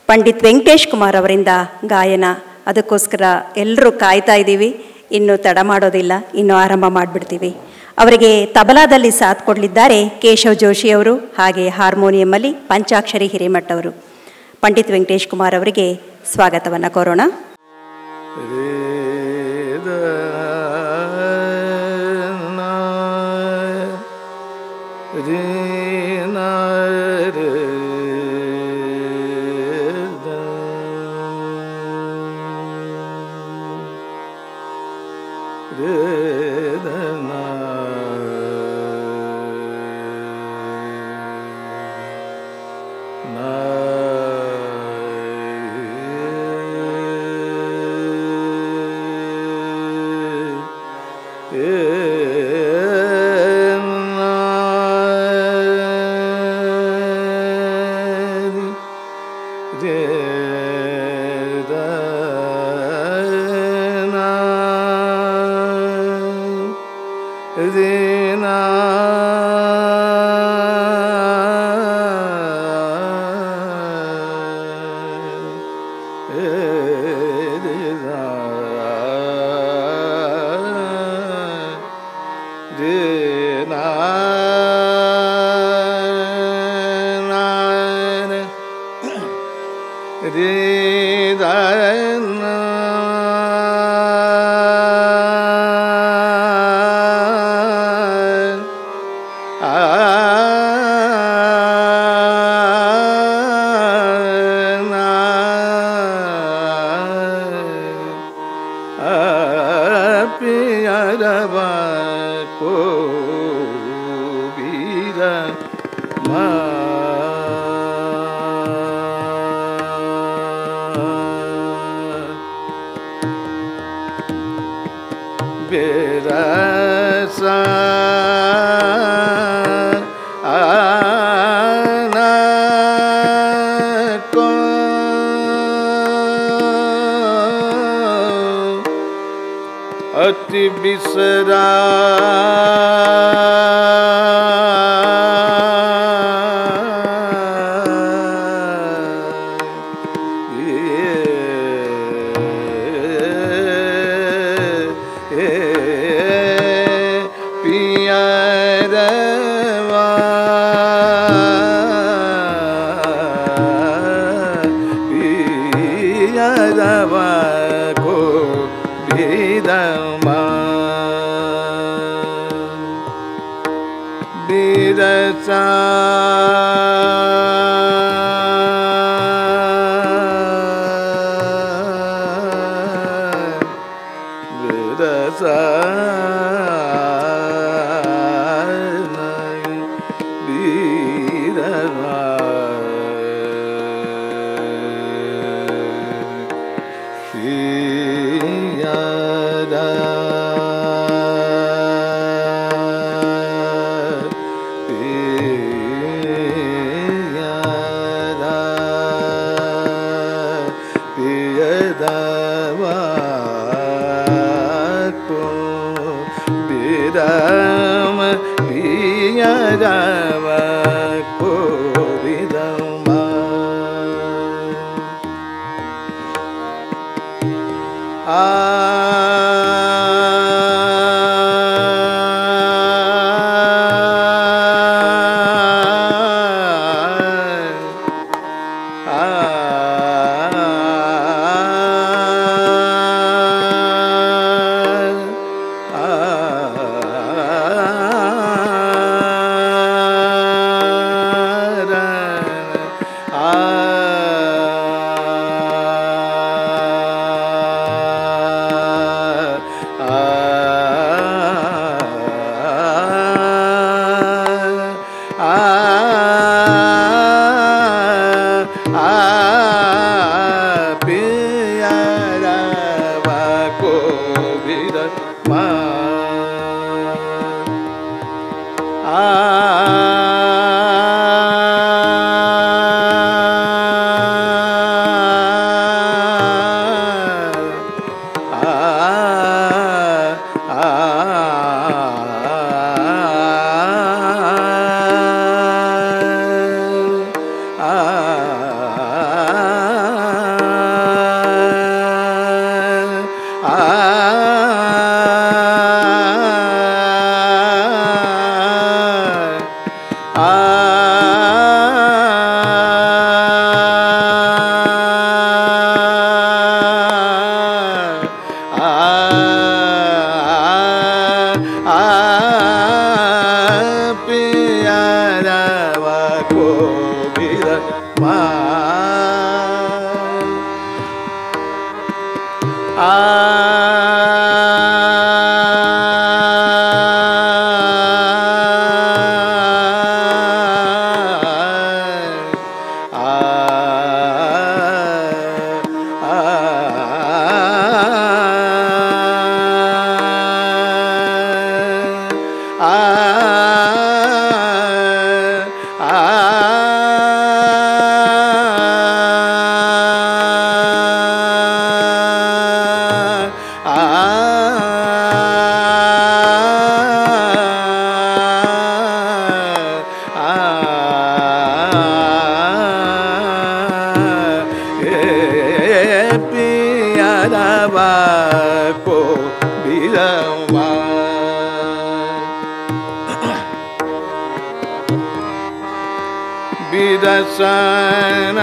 ಪಂಡಿತ್ ವೆಂಕಟೇಶ್ ಕುಮಾರ್ ಅವರಿಂದ ಗಾಯನ. ಅದಕ್ಕೋಸ್ಕರ ಎಲ್ಲರೂ ಕಾಯ್ತಾ ಇದ್ದೀವಿ. ಇನ್ನು ತಡ ಮಾಡೋದಿಲ್ಲ, ಇನ್ನು ಆರಂಭ ಮಾಡಿಬಿಡ್ತೀವಿ. ಅವರಿಗೆ ತಬಲಾದಲ್ಲಿ ಸಾಥ್ ಕೊಡಲಿದ್ದಾರೆ ಕೇಶವ್ ಜೋಶಿ ಅವರು, ಹಾಗೆ ಹಾರ್ಮೋನಿಯಮ್ಮಲ್ಲಿ ಪಂಚಾಕ್ಷರಿ ಹಿರೇಮಠ್ ಅವರು. ಪಂಡಿತ್ ವೆಂಕಟೇಶ್ ಕುಮಾರ್ ಅವರಿಗೆ ಸ್ವಾಗತವನ್ನು ಕೋರೋಣ. अति बिसरा बिरसन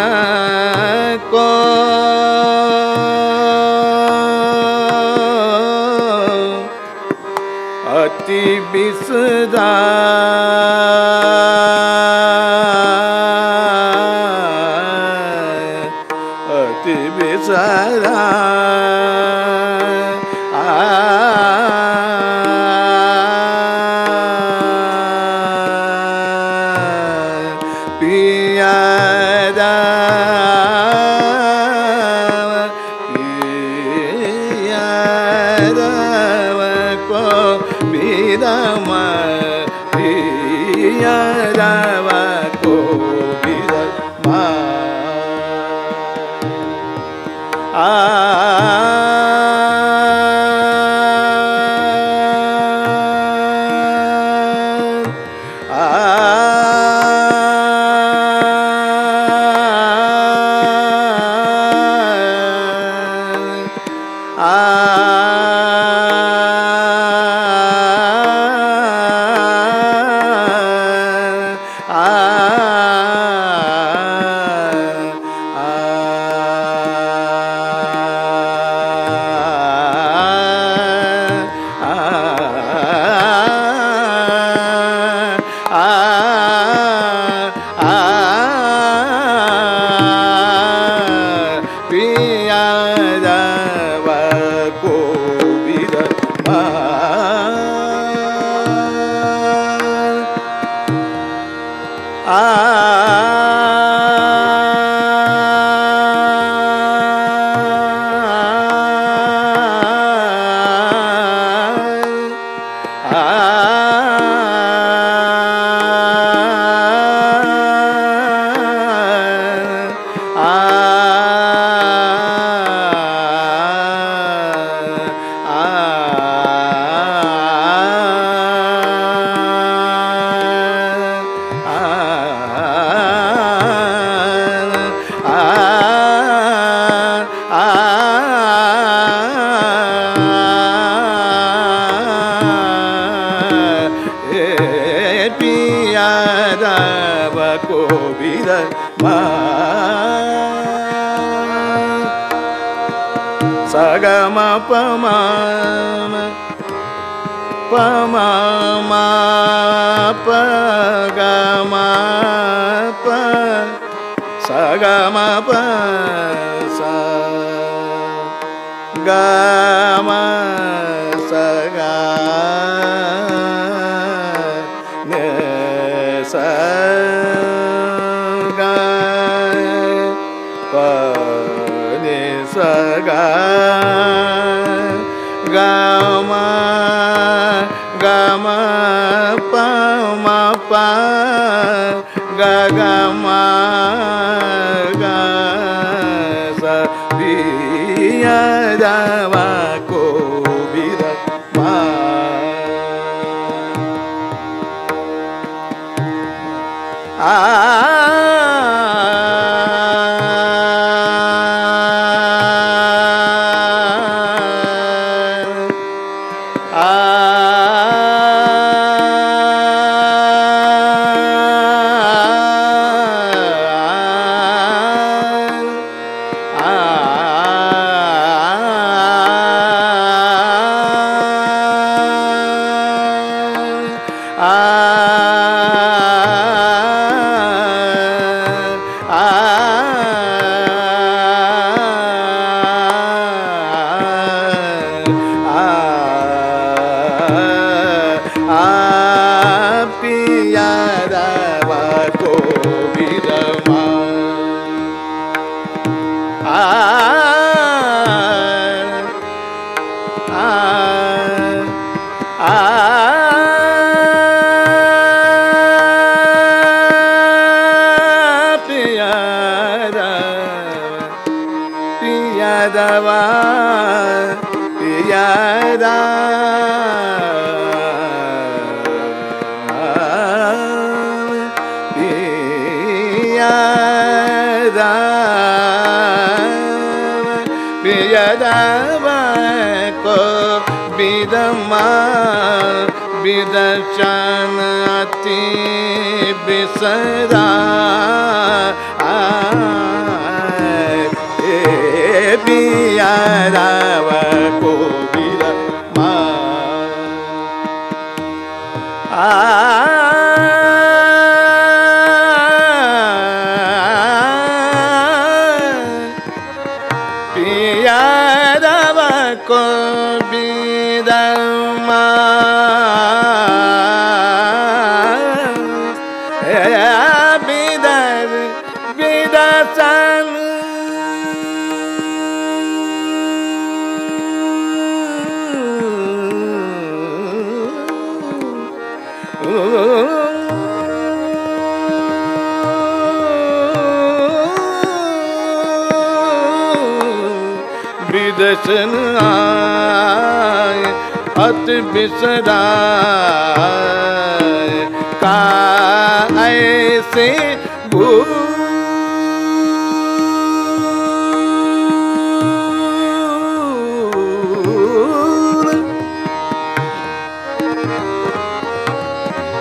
को अति बिसरा अति बिसरा Sagama pama pama ma pagama pa sagama pa sa gama saga ne sa ga pa ne saga gama gama pa ma pa ga gama ga sa piya dava ko bira ma बिदचन अति बिसरा को बिदमा बिदर बिदसन बिदसन आए अत बिसराए का ऐसे भूल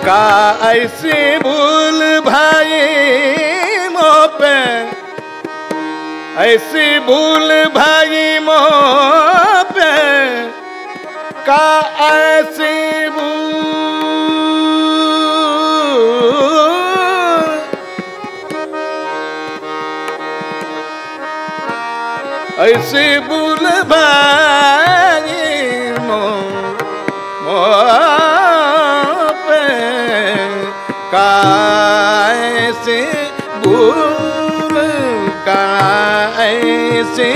का ऐसे भूल भाई मोह पे ऐसी भूल भाई मोह पे का ऐसी भूल ऐसी भूल भाई मोह पे का ऐसी भूल ऐसे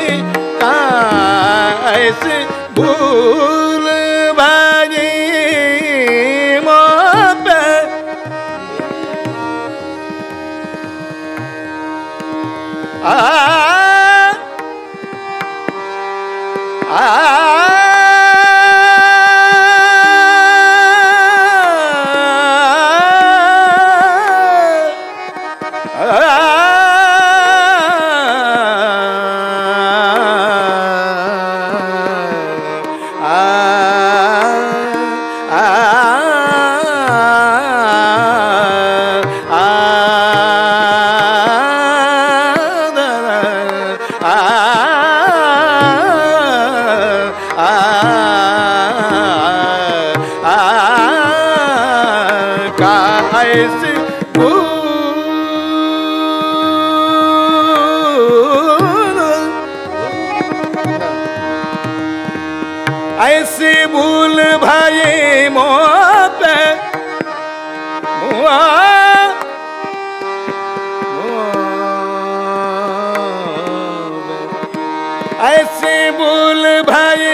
भूल भाई मोह पे ऐसी भूल भाई मोह पे ऐसी भूल भाई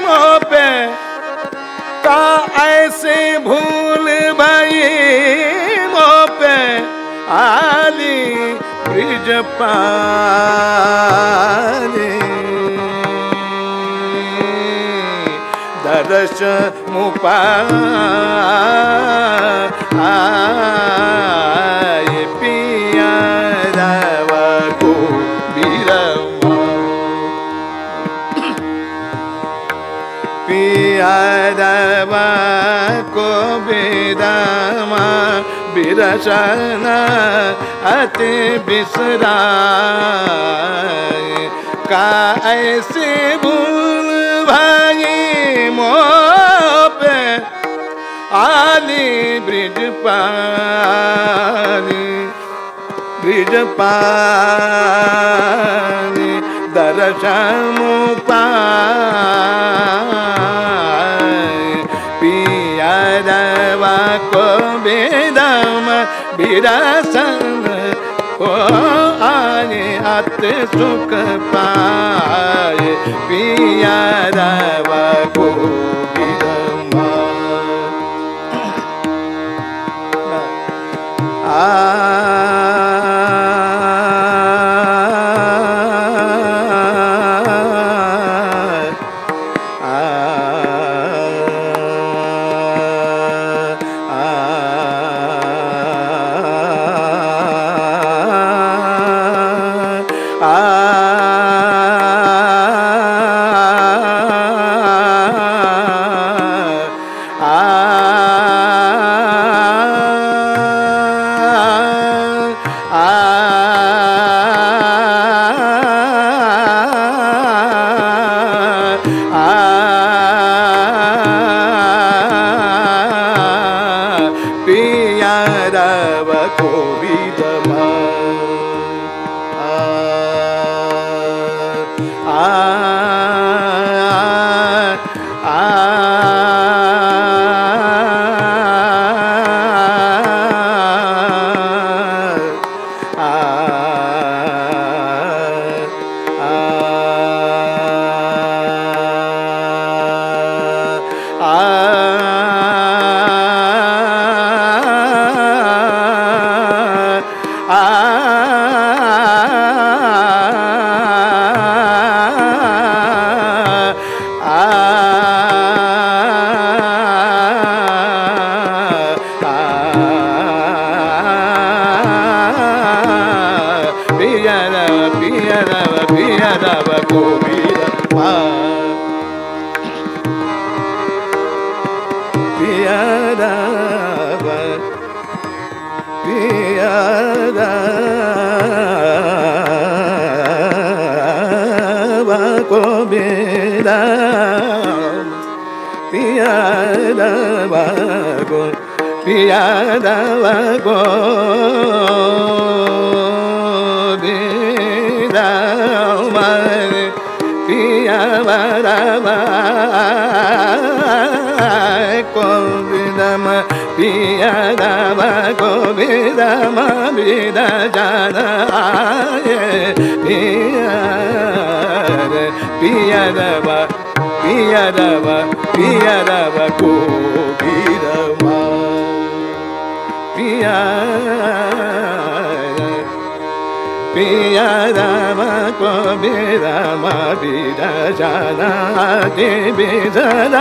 मोह पे का ऐसे भूल भाई मोह पे आली ब्रिज पाले दरस मुपाए पिया रवा को बिरमा पिया रवा को बिरमा बिरसना अति बिसराए का ऐसे भूल भाई मोह पे आली ब्रिज पानी दर्शन पाए पिया रवा को बेदम बिरसन को आए अत सुख पाए पिया रवा को बिरमा आ गोविंद पियादव पियादव गोविंद पियादव गो पियादव गोविंद पियादव गोविंदम पियादव गोविंदम विद जानाये पियादव पियादव पियादव गोविंदम पियादव गोविंदम विद जानाये विददाये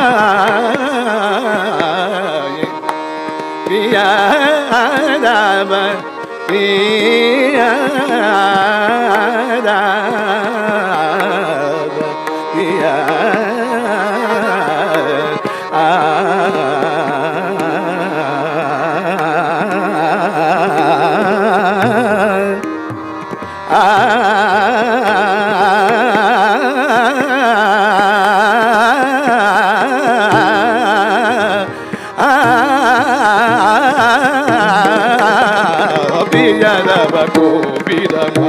पियादव पियादव पिया पियादव गोविंदम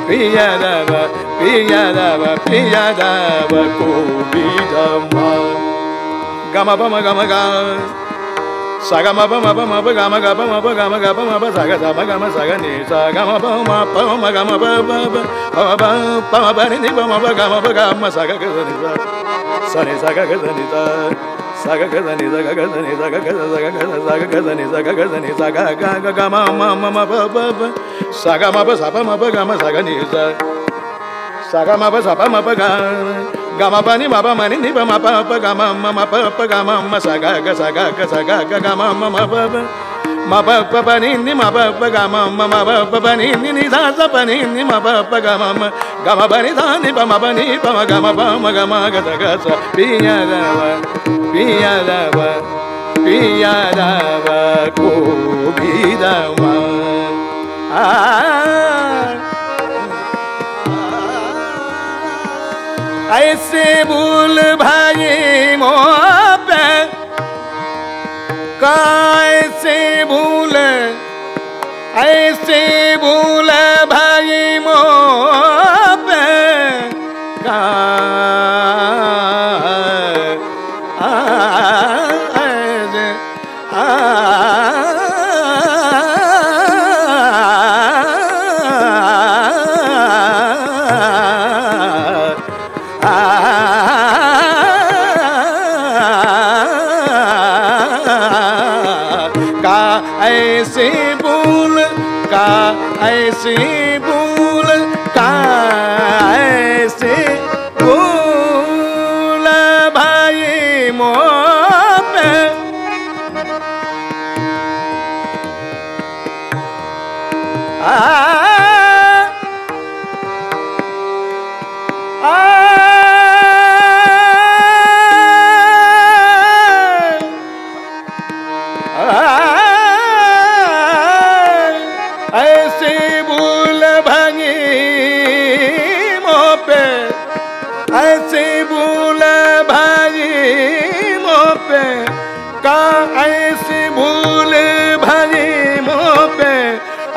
पियादव पियादव पियादव गोविंदम गम पम गम ग सगम पम पम गम ग पम गम ग पम सग सम गम सग नि स गम पम पम गम प पम पम नि पम गम प गम सग ग नि स नि सग ग नि स सग ग नि सग ग नि सग ग सग ग सग ग नि सग ग नि सग ग ग म म म प प सग म प स प म प गम सग नि स सग म प स प म प ग गम प नि म प म नि प म प प गम म म प प गम म सग ग सग ग सग ग गम म म प म प प प नि म प प गम म म प प नि नि सा स प नि म प प गम म गम प नि सा नि प म प नि प म गम प म गम ग स ग स पियादव पियादव पियादव गोविंदम ऐसे भूल भाई मोह पे कैसे भूल ऐसे भूल भाई मोह पे ऐसे भूल का ऐसे भूल का ऐसे भूल भाई मोह पे ऐसे भूल भाई मोह पे ऐसे भूल भाई मोह पे का ऐसे भूल भाई मोह पे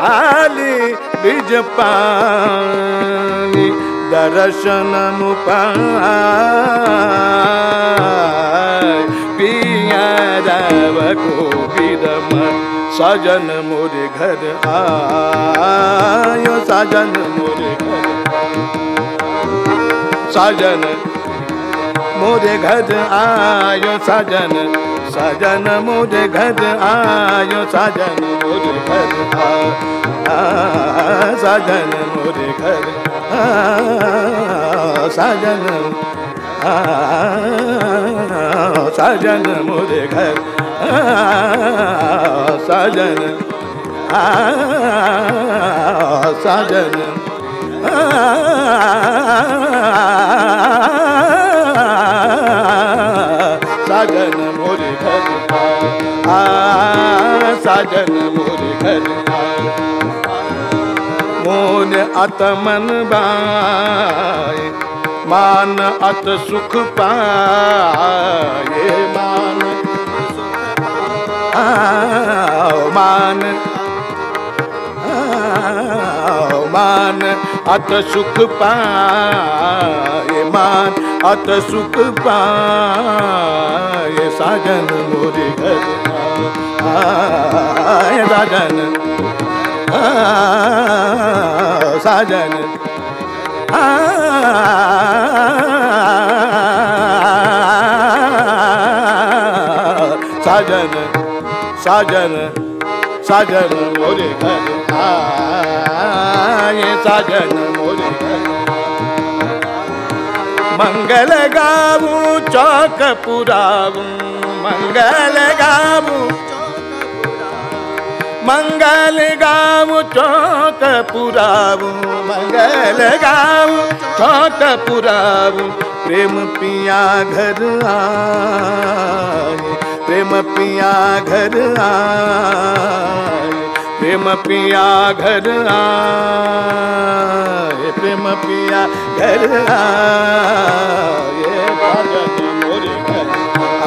आली बीज पानी दर्शन पाय पिया देव कोविद साजन मोरे घर आयो साजन मोरे घर साजन मोरे घर आयो साजन साजन मोरे घर आयो साजन मोरे घर साजन मोरे घर साजन साजन मोरे घर साजन साजन साजन मोरे घर साजन मोरे घर मोन अत मन बाए मान अत सुख पाए मान मान मान अत सुख पाए मान अत सुख पाए साजन मोरे घर आए साजन साजन साजन साजन साजन मोरे घर आए साजन मोरे घर मंगल गाऊं चौक पुराऊं मंगल गाऊं मंगल गाऊं चौक पुराऊं मंगल गाऊं चौक पुराऊं प्रेम पिया घर आए प्रेम पिया घर आए प्रेम पिया घर आए प्रेम पिया घर आए साजन मोरे घर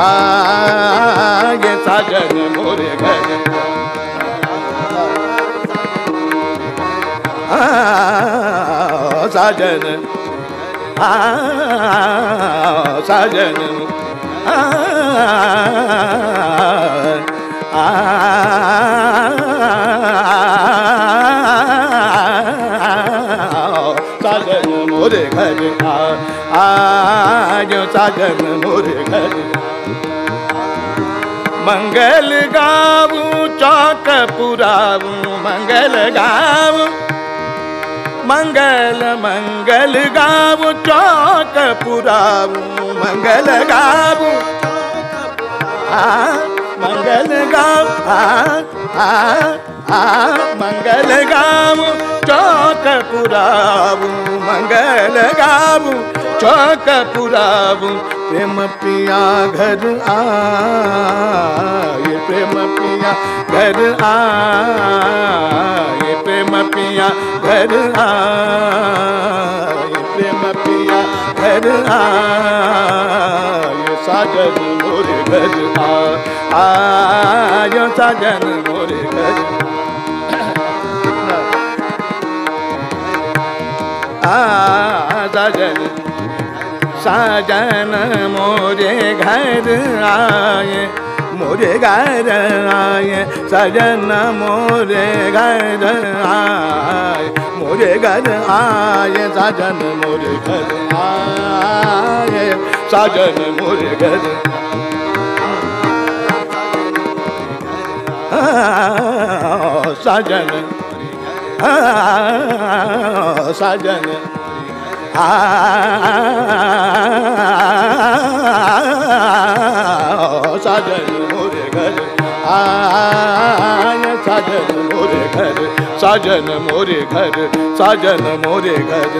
आए साजन मोरे घर साजन साजन साजन मोरे घर आयो साजन मोरे घर मंगल गाऊं चौक पुराऊं मंगल गाऊं मंगल मंगल गाऊं चौक पुराऊं मंगल गाऊं मंगल गाऊं मंगल गाऊं चौक पुराऊं मंगल गाऊं चौक पुराऊं प्रेम पिया घर आए प्रेम पिया घर आए प्रेम पिया घर आए प्रेम पिया घर आए साजन मोरे घर आयो साजन मोरे घर साजन साजन मोरे घर आए मोरे घर आए सजन मोरे घर आए मोरे घर आए साजन मोरे घर आए साजन मोरे घर साजन साजन साजन मोरे घर आए साजन मोरे घर साजन मोरे घर साजन मोरे घर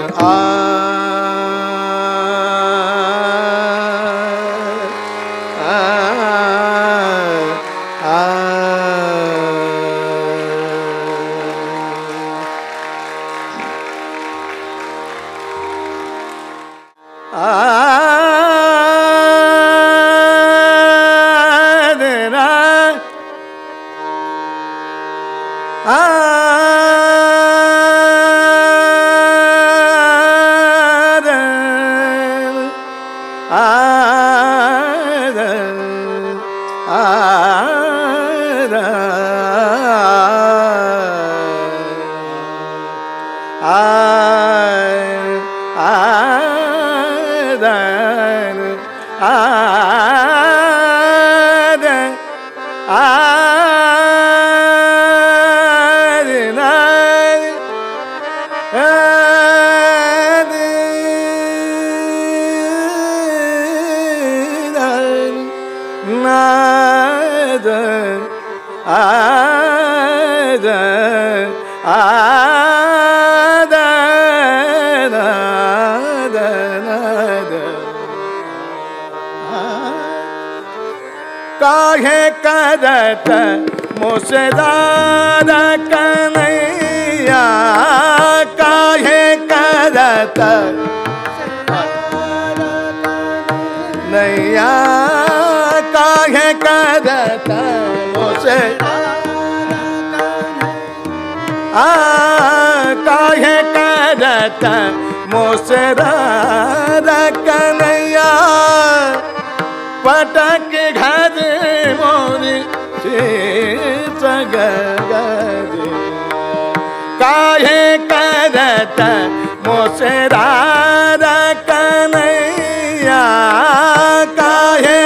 काहे करत मुसरार कन्हैया, काहे करत नैया, काहे करत मुसे काहे करत मुसरार कन्हैया, पटक घर मोरी सगरे, काहे करत मुसरार कन्हैया, काहे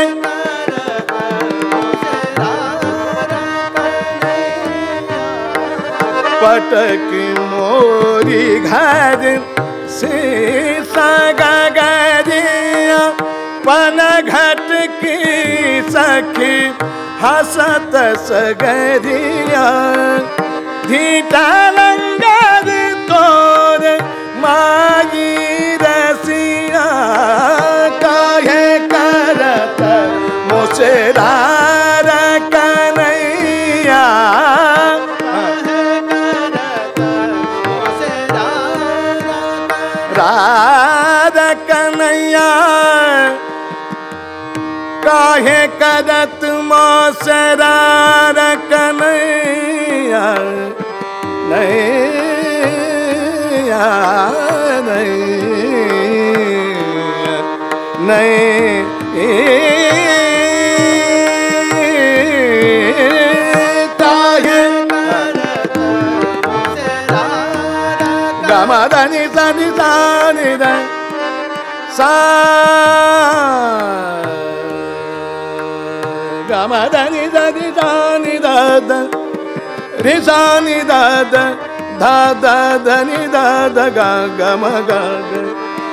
पटक मोरी घर से सगरिया, पन घट की सखी हसत सगरिया, धीटा लंगर तोर मागी रसिया, काहे करत मुसरार कन्हैया, राधा कन्हैया, काहे करत मुसरार कन्हैया, नैया काहे गमदनि सनि सानि द सा गमदनि सनि सानि द रि सानि द ध द धनि द ध ग गम ग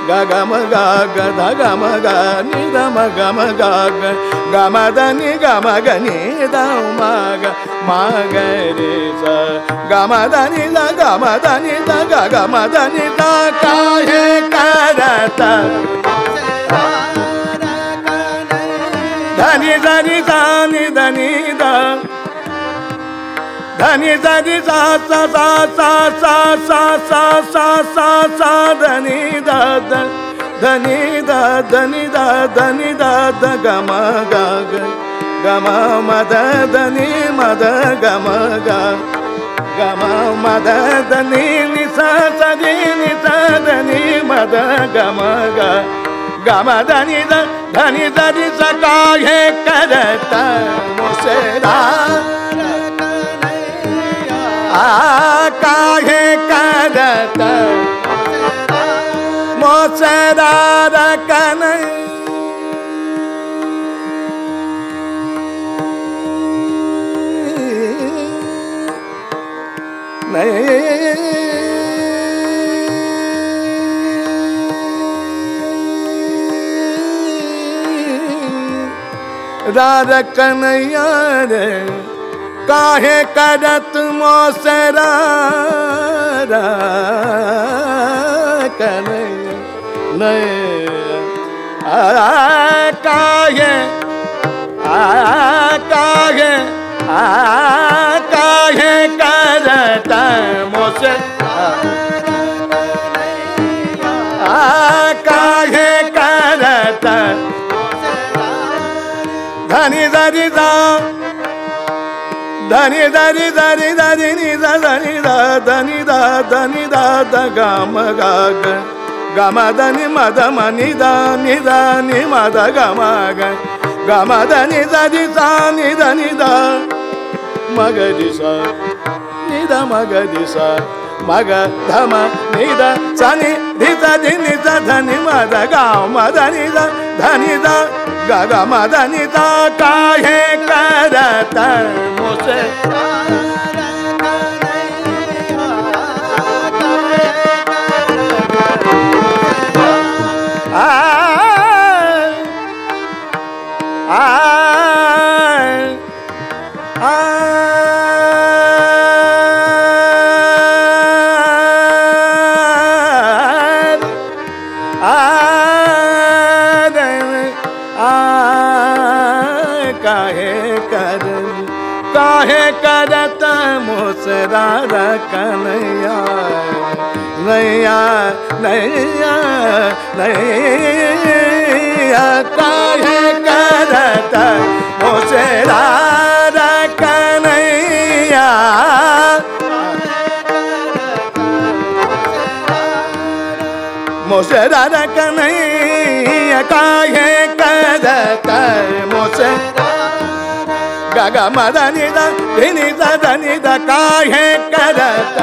ग गम ग ग ध गम ग नि द म गम ग ग गम धनि गम ग नि द म ग म ग रे स गम धनि द गम धनि द ग गम धनि द, काहे करत धनि धनि धनि धनि द धनि धनि सा सा सा सा सा सा सा सा सा सा धनि द धनि द धनि द धनि द ध गम ग गम मद धनि मद गम ग गम मद धनि नि सा सा नि सा धनि मद गम ग गम धनि द धनि धनि सा, काहे करत मुसरार काहे करत मुसरार कन्हैया, रार कन्हैया रे, काहे करत मुसरार कन्हैया, काहे काहे काहे करत मुसरार, काहे करत धनि धनि दा धनि धनि धनि धनि नि द धनि द धनि द धनि द ध गम ग गम धनि मद मनि द नि द नि मद गम ग गम धनि धनि सा नि धनि द ಮಗರಿ ಸ ನಿದ ಮಗರಿ ಸ ಮಗ ಧಮ ನಿದ ಸನಿ ಧಿತ ಧಿನಿ ಸ ಧನಿ ಮದ ಗ ಮದ ನಿದ ಧನಿ ದ ಗ ಗ ಮದ ನಿದ ಕಾಹೆ ಕರತ ಮುಸೆ काहे करत मुसरार कन्हैया नैया नैया नैया काहे करत मुसरार कन्हैया मुसरार कन्हैया काहे करत मुसरार गा मद निद धिनि धनि द काहे करत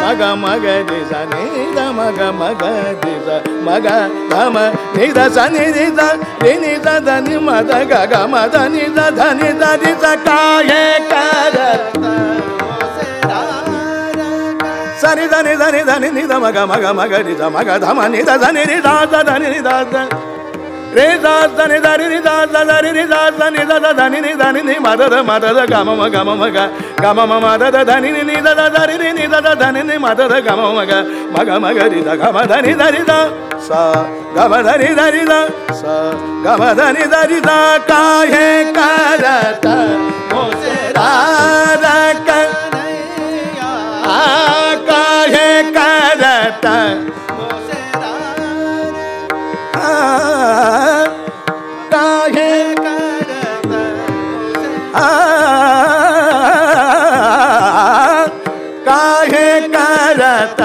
मग मग रि स नि द मग मग रि स मग धम नि द स नि रि द धिनि द धनि मद ग ग मद नि द धनि द रि स काहे करत सनि धनि धनि धनि नि द मग मग मग रि स मग धम नि द धनि रि द धनि नि द रे दास धनि धनि रि दास धनि रि दास धनि द धनि नि धनि नि मद द गम म ग म मद द धनि नि द धनि नि द धनि नि मद द गम म ग म ग रि द गम धनि धनि द स गम धनि धनि द स गम धनि धनि द काहे करत मुसरार कन्हैया काहे करत काहे करत काहे करत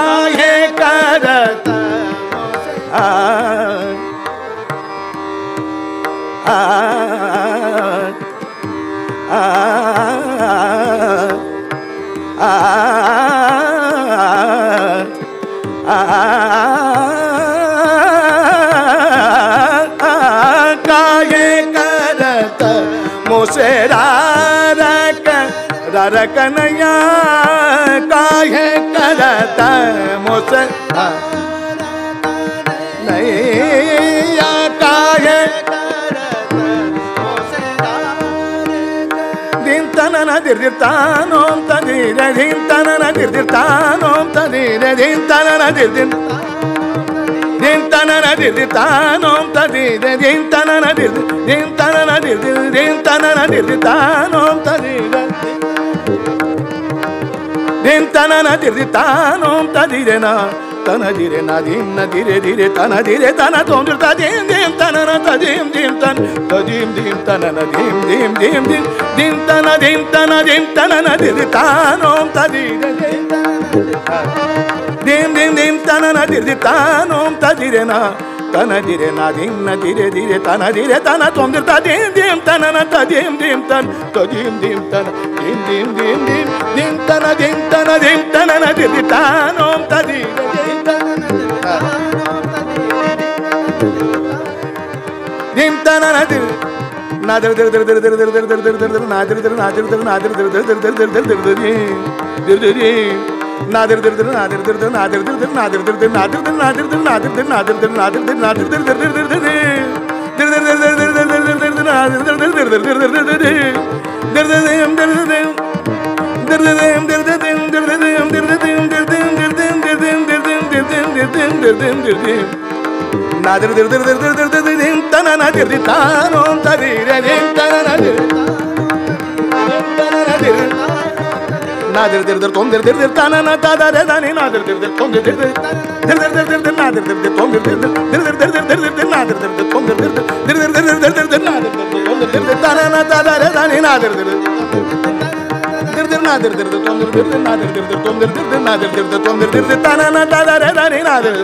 काहे करत काहे करत मुसरार कन्हैया काहे करत मुसरार नैया काहे करत दिन तनन दिर्दिर्तानों तदीरे दिन तनन दिर्दिर्तानों तदीरे दिन तनन दिर्दिर दिन तनन दिर्दिर्तानों तदीरे दिन तनन दिर्दिर दिन तनन दिर्दिर दिन तनन दिर्दिर्तानों तदीरे दिन तनन दिर्दिर्तानों तदीरे ना तन धीरे ना धीम न धीरे धीरे तन धीरे तना तोंदर तदीम धीम तनन तदीम धीम तन तदीम धीम तनन धीम धीम धीम धीम धीम तन तनन दिर्दिर्तानों तदीरे धीम धीम धीम तनन दिर्दिर्तानों तदीरे ना तन धीरे ना धीम न धीरे धीरे तन धीरे तना तोंदर तदीम धीम तनन तदीम धीम तन तदीम धीम तन धीम धीम धीम धीम धीम तन तनन दिर्दिर्तानों तदीरे dim tanana dir nadir dir dir dir dir dir dir dir dir dir dir nadir dir nadir dir nadir dir dir dir dir dir dir dir dir dir nadir dir dir nadir dir dir nadir dir dir nadir dir dir nadir dir nadir dir nadir dir nadir dir nadir dir nadir dir dir dir dir dir nadir dir dir dir dir dir dir dim tanana dir dir tanom tadire dim tanana dir tanana dir nadir dir dir tom dir dir dir tanana tadare dani nadir dir dir tom dir dir dir dir dir dir dir nadir dir dir tom dir dir dir dir dir dir dir dir nadir dir dir tom dir dir dir dir dir dir dir dir dir nadir dir dir tom dir dir tanana tadare dani nadir dir dir dir nadir dir tom dir dir nadir dir tom dir dir nadir dir tom dir dir tanana tadare dani nadir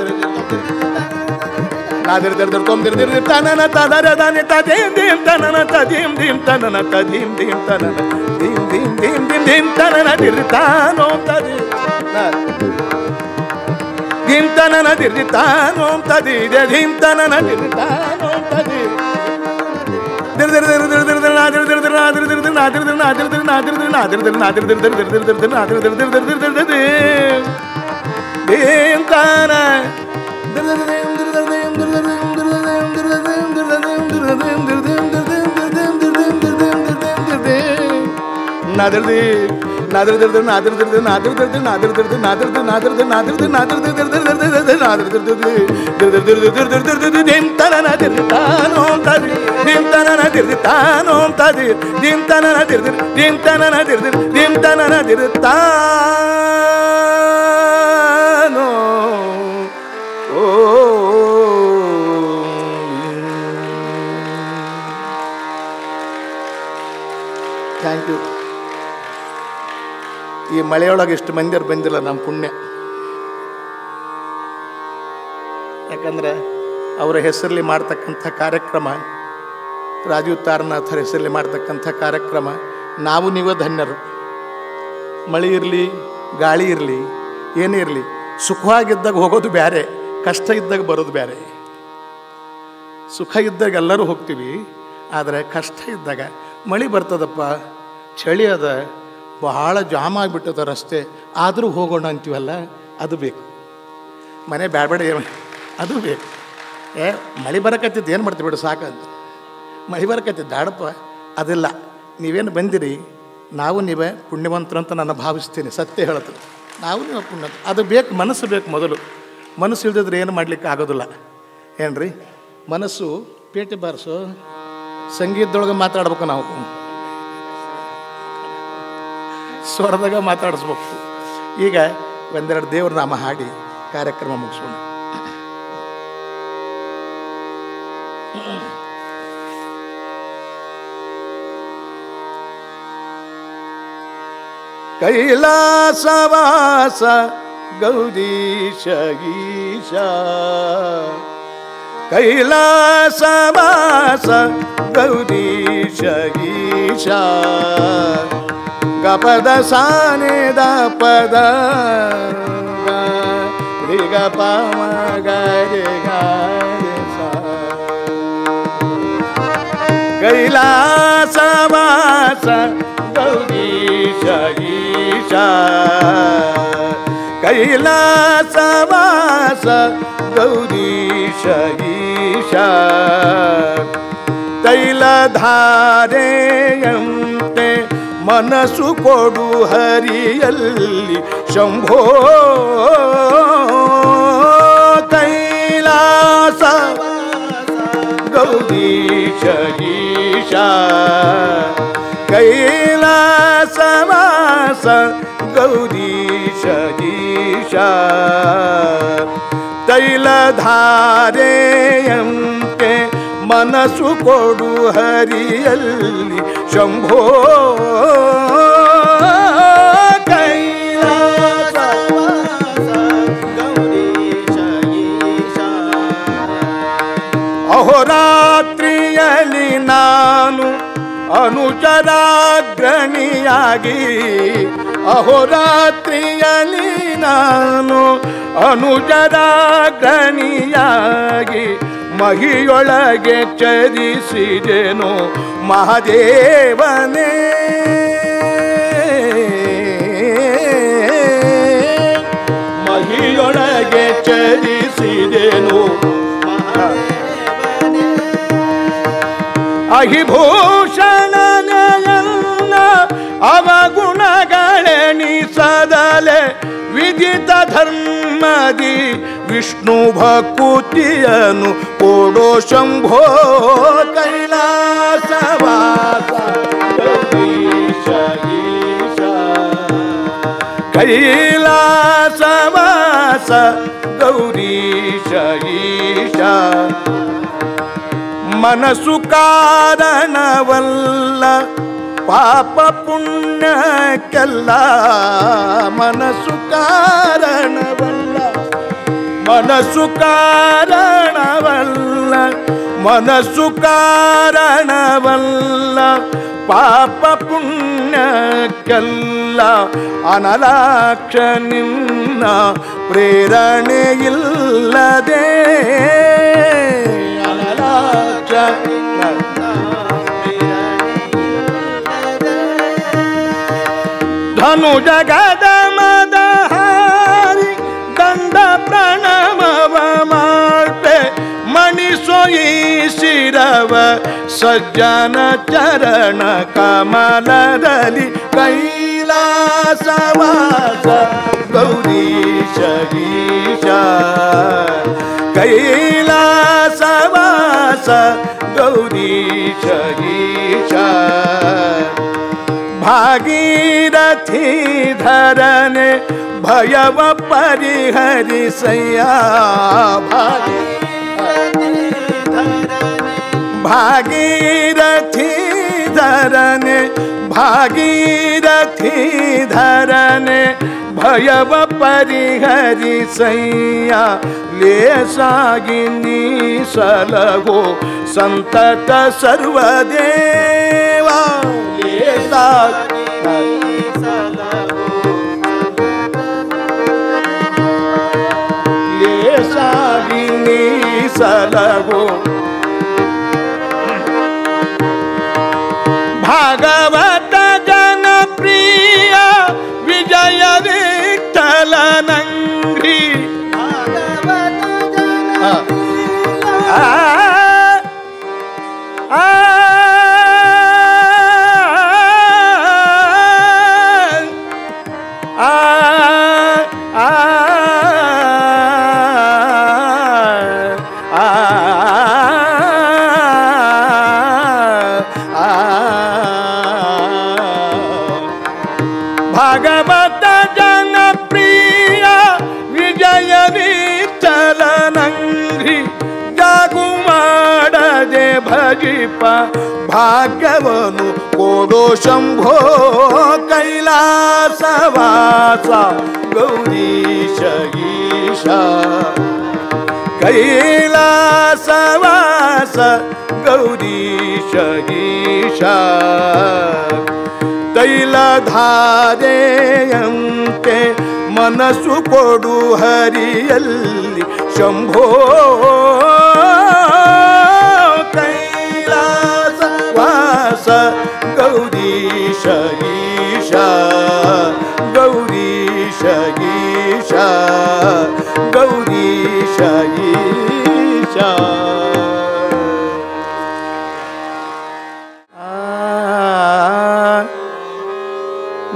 ನಾದಿರ್ ದಿರ್ ದಿರ್ ತೊಮ್ ದಿರ್ ದಿರ್ ದಿರ್ ತನನ ತದರ ದಾನಿ ತದೀಂ ದೀಂ ತನನ ತದೀಂ ದೀಂ ತನನ ತದೀಂ ದೀಂ ತನನ ದೀಂ ದೀಂ ದೀಂ ದೀಂ ದೀಂ ತನನ ದಿರ್ ತಾನೋ ತದಿ ದೀಂ ತನನ ದಿರ್ ತಾನೋ ತದಿ ದೀಂ ತನನ ದಿರ್ ತಾನೋ ತದಿ ದಿರ್ ದಿರ್ ದಿರ್ ದಿರ್ ದಿರ್ ದಿರ್ ನಾದಿರ್ ದಿರ್ ದಿರ್ ನಾದಿರ್ ದಿರ್ ದಿರ್ ನಾದಿರ್ ದಿರ್ ನಾದಿರ್ ದಿರ್ ನಾದಿರ್ ದಿರ್ ನಾದಿರ್ ದಿರ್ ನಾದಿರ್ ದಿರ್ ದಿರ್ ದಿರ್ ದಿರ್ ದಿರ್ ನಾದಿರ್ ದಿರ್ ದಿರ್ ದಿರ್ ದಿರ್ ದಿರ್ ದಿರ್ ದೀಂ ತನ ಥ್ಯಾಂಕ್ ಯು. ಈ ಮಳೆಯೊಳಗೆ ಇಷ್ಟು ಮಂದಿರು ಬಂದಿಲ್ಲ, ನಮ್ಮ ಪುಣ್ಯ. ಯಾಕಂದರೆ ಅವರ ಹೆಸರಲ್ಲಿ ಮಾಡ್ತಕ್ಕಂಥ ಕಾರ್ಯಕ್ರಮ, ರಾಜೀವ್ ತಾರನಾಥರ ಹೆಸರಲ್ಲಿ ಮಾಡ್ತಕ್ಕಂಥ ಕಾರ್ಯಕ್ರಮ, ನಾವು ನೀವೇ ಧನ್ಯರು. ಮಳೆ ಇರಲಿ, ಗಾಳಿ ಇರಲಿ, ಏನೇ ಇರಲಿ, ಸುಖವಾಗಿದ್ದಾಗ ಹೋಗೋದು ಬೇರೆ, ಕಷ್ಟ ಇದ್ದಾಗ ಬರೋದು ಬೇರೆ. ಸುಖ ಇದ್ದಾಗ ಎಲ್ಲರೂ ಹೋಗ್ತೀವಿ, ಆದರೆ ಕಷ್ಟ ಇದ್ದಾಗ ಮಳೆ ಬರ್ತದಪ್ಪ, ಚಳಿ ಅದ, ಬಹಳ ಜಾಮ್ ಆಗಿಬಿಟ್ಟದ ರಸ್ತೆ, ಆದರೂ ಹೋಗೋಣ ಅಂತೀವಲ್ಲ, ಅದು ಬೇಕು. ಮನೆ ಬೇಡ ಅದು ಬೇಕು. ಮಳೆ ಬರಕತ್ತಿದ್ದು ಏನು ಮಾಡ್ತೀವಿ ಬಿಡು ಸಾಕಂತ, ಮಳೆ ಬರಕತ್ತಿದ್ದು ಬೇಡಪ್ಪ, ಅದಿಲ್ಲ. ನೀವೇನು ಬಂದಿರಿ, ನಾವು ನೀವೇ ಪುಣ್ಯವಂತರು ಅಂತ ನಾನು ಭಾವಿಸ್ತೀನಿ. ಸತ್ಯ ಹೇಳ್ತೀನಿ, ನಾವು ನೀವು ಪುಣ್ಯ, ಅದು ಬೇಕು. ಮನಸ್ಸು ಬೇಕು ಮೊದಲು. ಮನಸ್ಸು ಇಲ್ದಿದ್ರೆ ಏನು ಮಾಡಲಿಕ್ಕೆ ಆಗೋದಿಲ್ಲ. ಏನ್ರಿ, ಮನಸ್ಸು ಪೇಟೆ ಬಾರಿಸು, ಸಂಗೀತದೊಳಗೆ ಮಾತಾಡ್ಬೇಕು, ನಾವು ಸ್ವರದಾಗ ಮಾತಾಡಿಸ್ಬೇಕು. ಈಗ ಒಂದೆರಡು ದೇವ್ರ ನಾಮ ಹಾಡಿ ಕಾರ್ಯಕ್ರಮ ಮುಗಿಸೋಣ. ಕೈಲಾಸವಾಸ ಗೌರೀಶ ಗೀಶ, ಕೈಲಾಸವಾಸ ಗೌರೀಶ ಗೀಶ, ಗಪದ ಸಾನೆ ದ ಪದ ಗ ಪ ಮ ಗ ರೆ ಗ ರೆ ಸ. ಕೈಲಾಸವಾಸ ಗೌರೀಶ ಗೀಶ, ಕೈಲಾಸವಾಸ ಗೌರೀಶ ಗೀಶ, ತೈಲಧಾರೆಯಂತೆ ಮನಸ್ಸು ಕೊಡು ಹರಿಯಲ್ಲಿ ಶಂಭೋ. ಕೈಲಾಸ ಗೌರೀಶ ಗೀಶ, ಕೈಲಾಸವಾಸ ಗೌರೀಶ ಗೀಶ, ತೈಲಧಾರೆಯಂತೆ ಮನಸ್ಸು ಕೊಡು ಹರಿಯಲ್ಲಿ ಶಂಭೋ. ಅಹೋರಾತ್ರಿಯಲ್ಲಿ ನಾನು ಅನುಚರಾಗ್ರಣಿಯಾಗಿ, ಅಹೋರಾತ್ರಿಯಲ್ಲಿ ನಾನು ಅನುಚರಾಗ್ರಣಿಯಾಗಿ, ಮಹಿಯೊಳಗೆ ಚರಿಸಿದೆನು ಮಹಾದೇವನೇ. ಮಹಿಯೊಳಗೆ ಚರಿಸಿದೆನು ಅಹಿಭೂಷಣನೆಯನ್ನ ಅವಗುಣಗಳೆಣಿಸದಲೆ ವಿದಿತ ಧರ್ಮದಿ ವಿಷ್ಣು ಭಕುತಿಯನ್ನು ಕೊಡೋ ಶಂಭೋ. ಕೈಲಾಸವಾಸ ಗೌರೀಶ ಗೀಶ, ಕೈಲಾಸವಾಸ ಗೌರೀಶ ಗೀಶ, ಮನಸ್ಸು ಕಾರಣವಲ್ಲ ಪಾಪ ಪುಣ್ಯಕ್ಕೆಲ್ಲ, ಮನಸ್ಸು ಕಾರಣವಲ್ಲ ಮನಸ್ಸು ಕಾರಣವಲ್ಲ, ಮನಸ್ಸು ಕಾರಣವಲ್ಲ, ಪಾಪ ಪುಣ್ಯಕ್ಕೆಲ್ಲ ಅನಲಾಕ್ಷ ನಿನ್ನ ಪ್ರೇರಣೆಯಿಲ್ಲದೆ, ಅನಲಾಕ್ಷ ಧನು ಜಗದ ಮದ ಹಾರಿ ದಂಡ ಪ್ರಣಮವ ಮಾಡ್ತೆ, ಮಣಿಸೊಯಿ ಶಿರವ ಸಜ್ಜನ ಚರಣ ಕಮಲದಲ್ಲಿ, ಕೈಲಾಸವಾಸ ಗೌರೀಶ ಗೀಶ, ಕೈಲಾಸವಾಸ ಗೌರೀಶ ಗೀಶ. ಭಾಗೀರಥಿ ಧರನೆ ಭಯವ ಪರಿಹರಿಸಯ್ಯ, ಭಾಗೀರಥಿ ಧರನೆ, ಭಾಗೀರಥಿ ಧರನೆ ಭಯವ ಪರಿಹರಿಸಯ್ಯ, ಲೇಸಾಗಿ ನೀ ಸಲಗೋ ಸಂತತ ಸರ್ವದೇವ, ಲೇಸಾಗಿ ಲೇಸಾಗಿ ನೀ ಸಲಗೋ. ಭಾಗವತ ಜನಪ್ರಿಯ ವಿಜಯ ವಿಠಲ ನಂಗ್ರಿ, ಭಾಗವತ ಜನಪ್ರಿಯ ವಿಜಯ ವಿಠಲ ನಂಗ್ರಿ, ಜಾಗು ಮಾಡದೆ ಭಜಿಪ ಭಾಗ್ಯವನು ಕೊಡೋ ಶಂಭೋ, ಕೈಲಾಸವಾಸ ಗೌರೀಶ ಗೀಶ, ಕೈಲಾಸವಾಸ ಗೌರೀಶ ಗೀಶ. ತೈಲಧಾರೆಯಂತೆ ಮನಸ್ಸು ಕೊಡು ಹರಿಯಲ್ಲಿ ಶಂಭೋ, ಕೈಲಾಸವಾಸ ಗೌರೀಶ ಗೀಶ, ಗೌರೀಶ ಗೀಶ, ಗೌರೀಶ ಗೀಶ.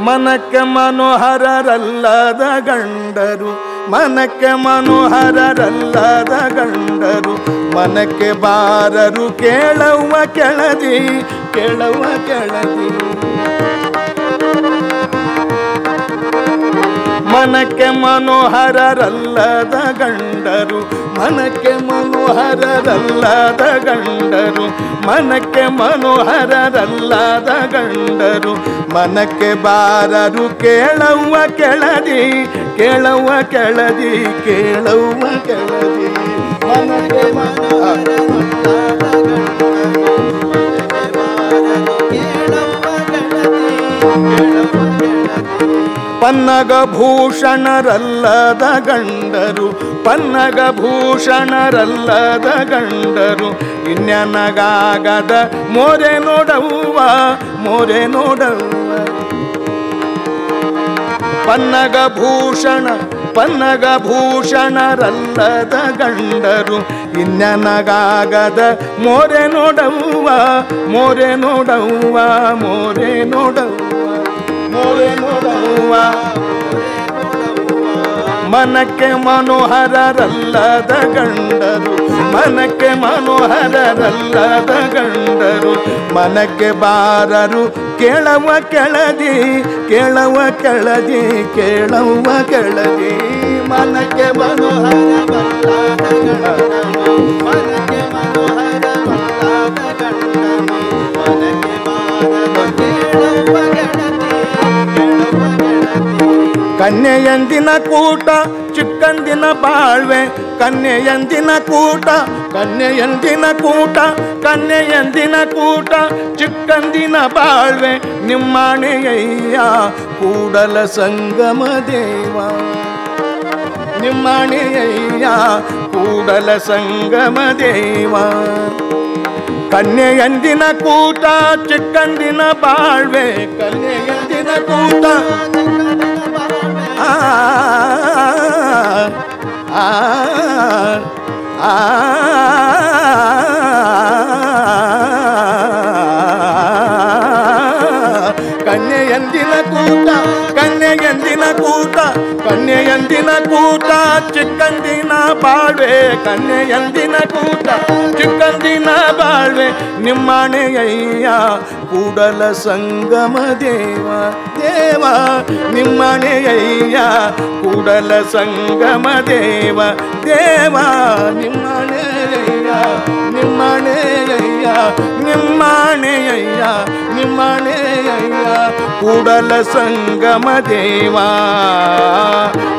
ಮನಕ್ಕೆ ಮನೋಹರರಲ್ಲದ ಗಂಡರು, ಮನಕ್ಕೆ ಮನೋಹರರಲ್ಲದ ಗಂಡರು, ಮನಕ್ಕೆ ಬಾರರು ಕೇಳವ್ವ ಕೆಳದಿ, ಕೇಳವ್ವ ಕೆಳದಿ. ಮನಕ್ಕೆ ಮನೋಹರರಲ್ಲದ ಗಂಡರು, ಮನಕ್ಕೆ ಮನೋಹರರಲ್ಲದ ಗಂಡರು, ಮನಕ್ಕೆ ಮನೋಹರರಲ್ಲದ ಗಂಡರು, ಮನಕ್ಕೆ ಬಾರರು ಕೇಳವ್ವ ಕೆಳದಿ, ಕೇಳವ್ವ ಕೆಳದಿ, ಕೇಳವ್ವ ಕೆಳದಿ. ಮನಕ್ಕೆ ಮನೋಹರರಲ್ಲದ ಗಂಡರು, ಪನ್ನಗ ಭೂಷಣರಲ್ಲದ ಗಂಡರು, ಪನ್ನಗ ಭೂಷಣರಲ್ಲದ ಗಂಡರು, ಇನ್ಯನಗಾಗದ ಮೋರೆ ನೋಡವ್ವ, ಮೋರೆ ನೋಡವ್ವ. ಪನ್ನಗ ಭೂಷಣ, ಪನ್ನಗ ಭೂಷಣರಲ್ಲದ ಗಂಡರು, ಇನ್ಯನಗಾಗದ ಮೋರೆ ನೋಡವ್ವ, ಮೋರೆ ನೋಡವ್ವ, ಮೋರೆ ನೋಡವ್ವ, ಮೋರೆ ನೋಡವ್ವ. ಮನಕ್ಕೆ ಮನೋಹರರಲ್ಲದ ಗಂಡರು, ಮನಕ್ಕೆ ಮನೋಹರರಲ್ಲದ ಗಂಡರು, ಮನಕ್ಕೆ ಬಾರರು ಕೇಳವ್ವ ಕೆಳದಿ, ಕೇಳವ್ವ ಕೆಳದಿ, ಕೇಳವ್ವ ಕೆಳದಿ. ಮನಕ್ಕೆ ಮನೋಹರರಲ್ಲದ ಗಂಡರು, ಮನಕ್ಕೆ ಮನೋಹರರಲ್ಲದ ಗಂಡರು, ಮನಕ್ಕೆ ಬಾರರು ಕೇಳವ್ವ ಕೆಳದಿ, ಕೇಳವ್ವ ಕೆಳದಿ. ಕನ್ಯೆಯಂದಿನ ಕೂಟ ಚಿಕ್ಕಂದಿನ ಬಾಳ್ವೆ ಕನ್ಯೆಯಂದಿನ ಕೂಟ ಕನ್ಯೆಯಂದಿನ ಕೂಟ ಕನ್ಯೆಯಂದಿನ ಕೂಟ ಚಿಕ್ಕಂದಿನ ಬಾಳ್ವೆ ನಿಮ್ಮಣೆಯಯ್ಯ ಕೂಡಲ ಸಂಗಮ ದೇವ ನಿಮ್ಮಣೆಯಯ್ಯ ಕೂಡಲ ಸಂಗಮ ದೇವ ಕನ್ಯೆಯಂದಿನ ಕೂಟ ಚಿಕ್ಕಂದಿನ ಬಾಳ್ವೆ ಕನ್ಯೆಯಂದಿನ ಕೂಟ ಕನ್ಯೆಯಂದಿನ ಕೂಟ ಕನ್ಯೆಯಂದಿನ ಕೂಟ ಕನ್ಯೆಯಂದಿನ ಕೂಟ ಚಿಕ್ಕಂದಿನ ಬಾಳ್ವೆ ಕನ್ಯೆಯಂದಿನ ಕೂಟ ಚಿಕ್ಕಂದಿನ ಬಾಳ್ವೆ ನಿಮ್ಮಣೆಯಯ್ಯ ಕೂಡಲ ಸಂಗಮ ದೇವ ದೇವ ನಿಮ್ಮಣೆಯಯ್ಯ ಕೂಡಲ ಸಂಗಮ ದೇವ ದೇವ ನಿಮ್ಮಣೆಯಯ್ಯ ನಿಮ್ಮಣೆಯಯ್ಯ ನಿಮ್ಮಣೆಯಯ್ಯ ನಿಮ್ಮಣೆಯಯ್ಯ ಕೂಡಲ ಸಂಗಮ ದೇವ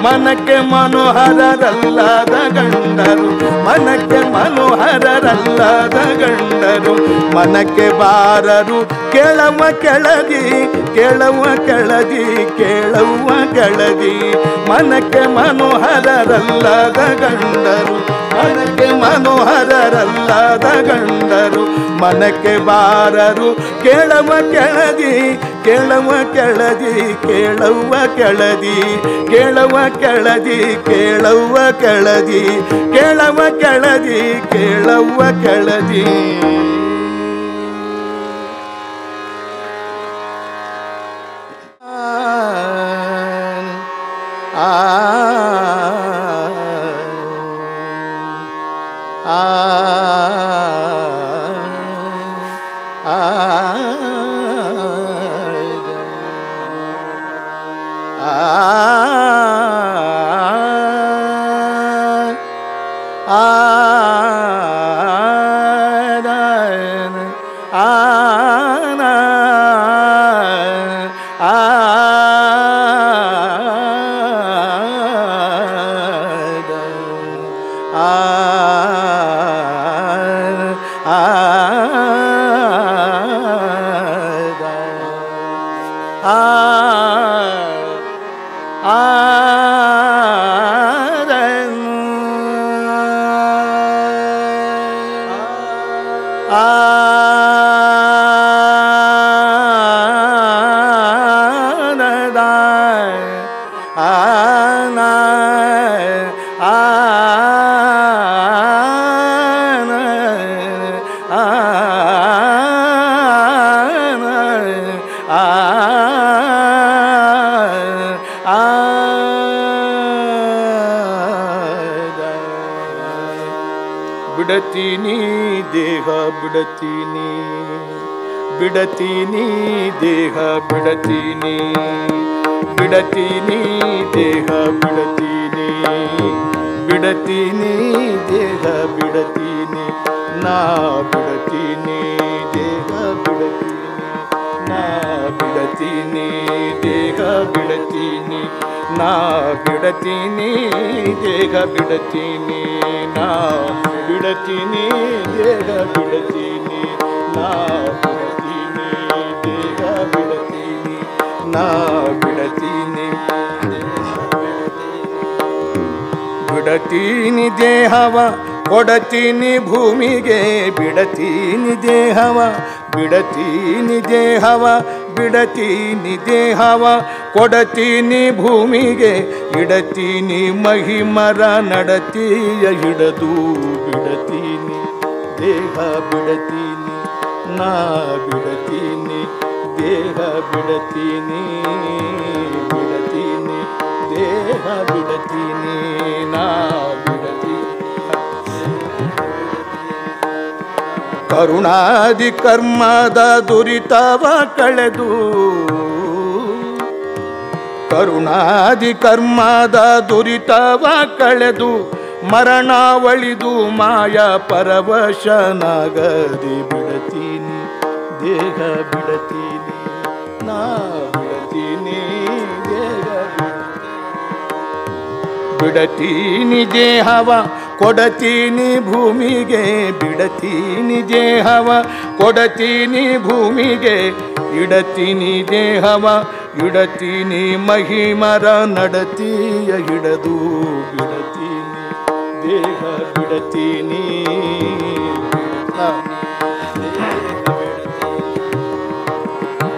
ಮನಕ್ಕೆ ಮನೋಹರರಲ್ಲದ ಗಂಡರು ಮನಕ್ಕೆ ಮನೋಹರರಲ್ಲದ ಗಂಡರು ಮನಕ್ಕೆ ಬಾರರು ಕೆಳವ ಕೆಳದಿ ಕೆಳವ ಕೆಳದಿ ಕೇಳವ್ವ ಕೆಳದಿ ಮನಕ್ಕೆ ಮನೋಹರರಲ್ಲದ ಗಂಡರು ಮನಕ್ಕೆ ಮನೋಹರರಲ್ಲದ ಗಂಡರು ಮನಕ್ಕೆ ಬಾರರು ಕೇಳವ ಕೆಳದಿ ಕೇಳವ ಕೆಳದಿ ಕೇಳವ್ವ ಕೆಳದಿ ಕೇಳವ ಕೆಳದಿ ಕೇಳವ್ವ ಕೆಳದಿ ಕೇಳವ ಕೆಳದಿ ಕೇಳವ್ವ ಕೆಳದಿ ಬಿಡತೀನಿ ದೇಹ ಬಿಡತೀನಿ ಬಿಡತೀನಿ ದೇಹ ಬಿಡತೀನಿ ಬಿಡತೀನಿ ದೇಹ ಬಿಡತೀನಿ ಬಿಡತೀನಿ ದೇಹ ಬಿಡತೀನಿ ನಾ ಬಿಡತೀನಿ ದೇಹ ಬಿಡತೀನಿ ನಾ ಬಿಡತೀನಿ ದೇಹ ಬಿಡತೀನಿ ನಾ ಬಿಡತೀನಿ ದೇಹ ಬಿಡತೀನಿ ನಾ ಬಿಡತೀನಿ ದೇಹ ಬಿಡತೀನಿ ನಾ ಬಿಡತೀನಿ ದೇಹ ಬಿಡತೀನಿ ನಾ ಬಿಡತೀನಿ ಬಿಡತೀನಿ ದೇಹವ ಕೊಡತೀನಿ ಭೂಮಿಗೆ ಬಿಡತೀನಿ ದೇಹವ ಬಿಡತೀನಿ ದೇಹವ ಬಿಡತೀನಿ ದೇಹವ ಕೊಡತೀನಿ ಭೂಮಿಗೆ ಇಡತೀನಿ ಮಹಿಮರ ನಡತಿಯ ಹಿಡದು ಬಿಡತೀನಿ ದೇಹ ಬಿಡತೀನಿ ನಾ ಬಿಡತೀನಿ ದೇಹ ಬಿಡತೀನಿ ಬಿಡತೀನಿ ದೇಹ ಬಿಡತೀನಿ ನಾ ಬಿಡತೀನಿ ಕರುಣಾದಿ ಕರ್ಮದ ದುರಿತವ ಕಳೆದು ಕರುಣಾದಿ ಕರ್ಮದ ದುರಿತವ ಕಳೆದು ಮರಣವಳಿದು ಮಾಯ ಪರವಶನಾಗದಿ ಬಿಡತೀನಿ ದೇಹ ಬಿಡತೀನಿ ನಾ ಬಿಡತೀನಿ ದೇಹ ಬಿಡತೀನಿ ದೇಹವ ಕೊಡತೀನಿ ಭೂಮಿಗೆ, ಬಿಡತೀನಿ ದೇಹವ ಕೊಡತೀನಿ ಭೂಮಿಗೆ, ಇಡತೀನಿ ದೇಹವ ಇಡತೀನಿ ಮಹಿಮರ ನಡತಿಯ ಹಿಡದು, ಬಿಡತೀನಿ ದೇಹ ಬಿಡತೀನಿ.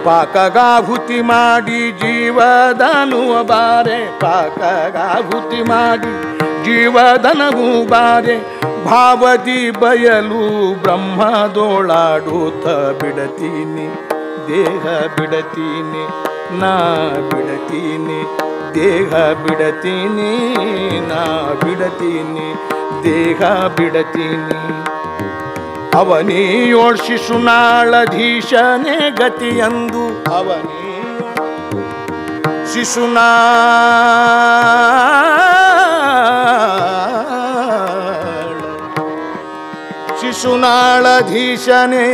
ಪಾಕಗಾಹುತಿ ಮಾಡಿ ಜೀವದನುವ ಬಾರೆ, ಪಾಕಗಾಹುತಿ ಮಾಡಿ ಜೀವದನಗೂ ಬಾರೆ, ಭಾವದಿ ಬಯಲು ಬ್ರಹ್ಮದೋಳಾಡುತ್ತ ಬಿಡತೀನಿ ದೇಹ ಬಿಡತೀನಿ, ನಾ ಬಿಡತೀನಿ ದೇಹ ಬಿಡತೀನಿ, ನಾ ಬಿಡತೀನಿ ದೇಹ ಬಿಡತೀನಿ. ಅವನಿಯೋಳ್ ಶಿಶುನಾಳಧೀಶನೇ ಗತಿಯಂದು, ಅವನಿ ಶಿಶುನಾಳಧೀಶನೇ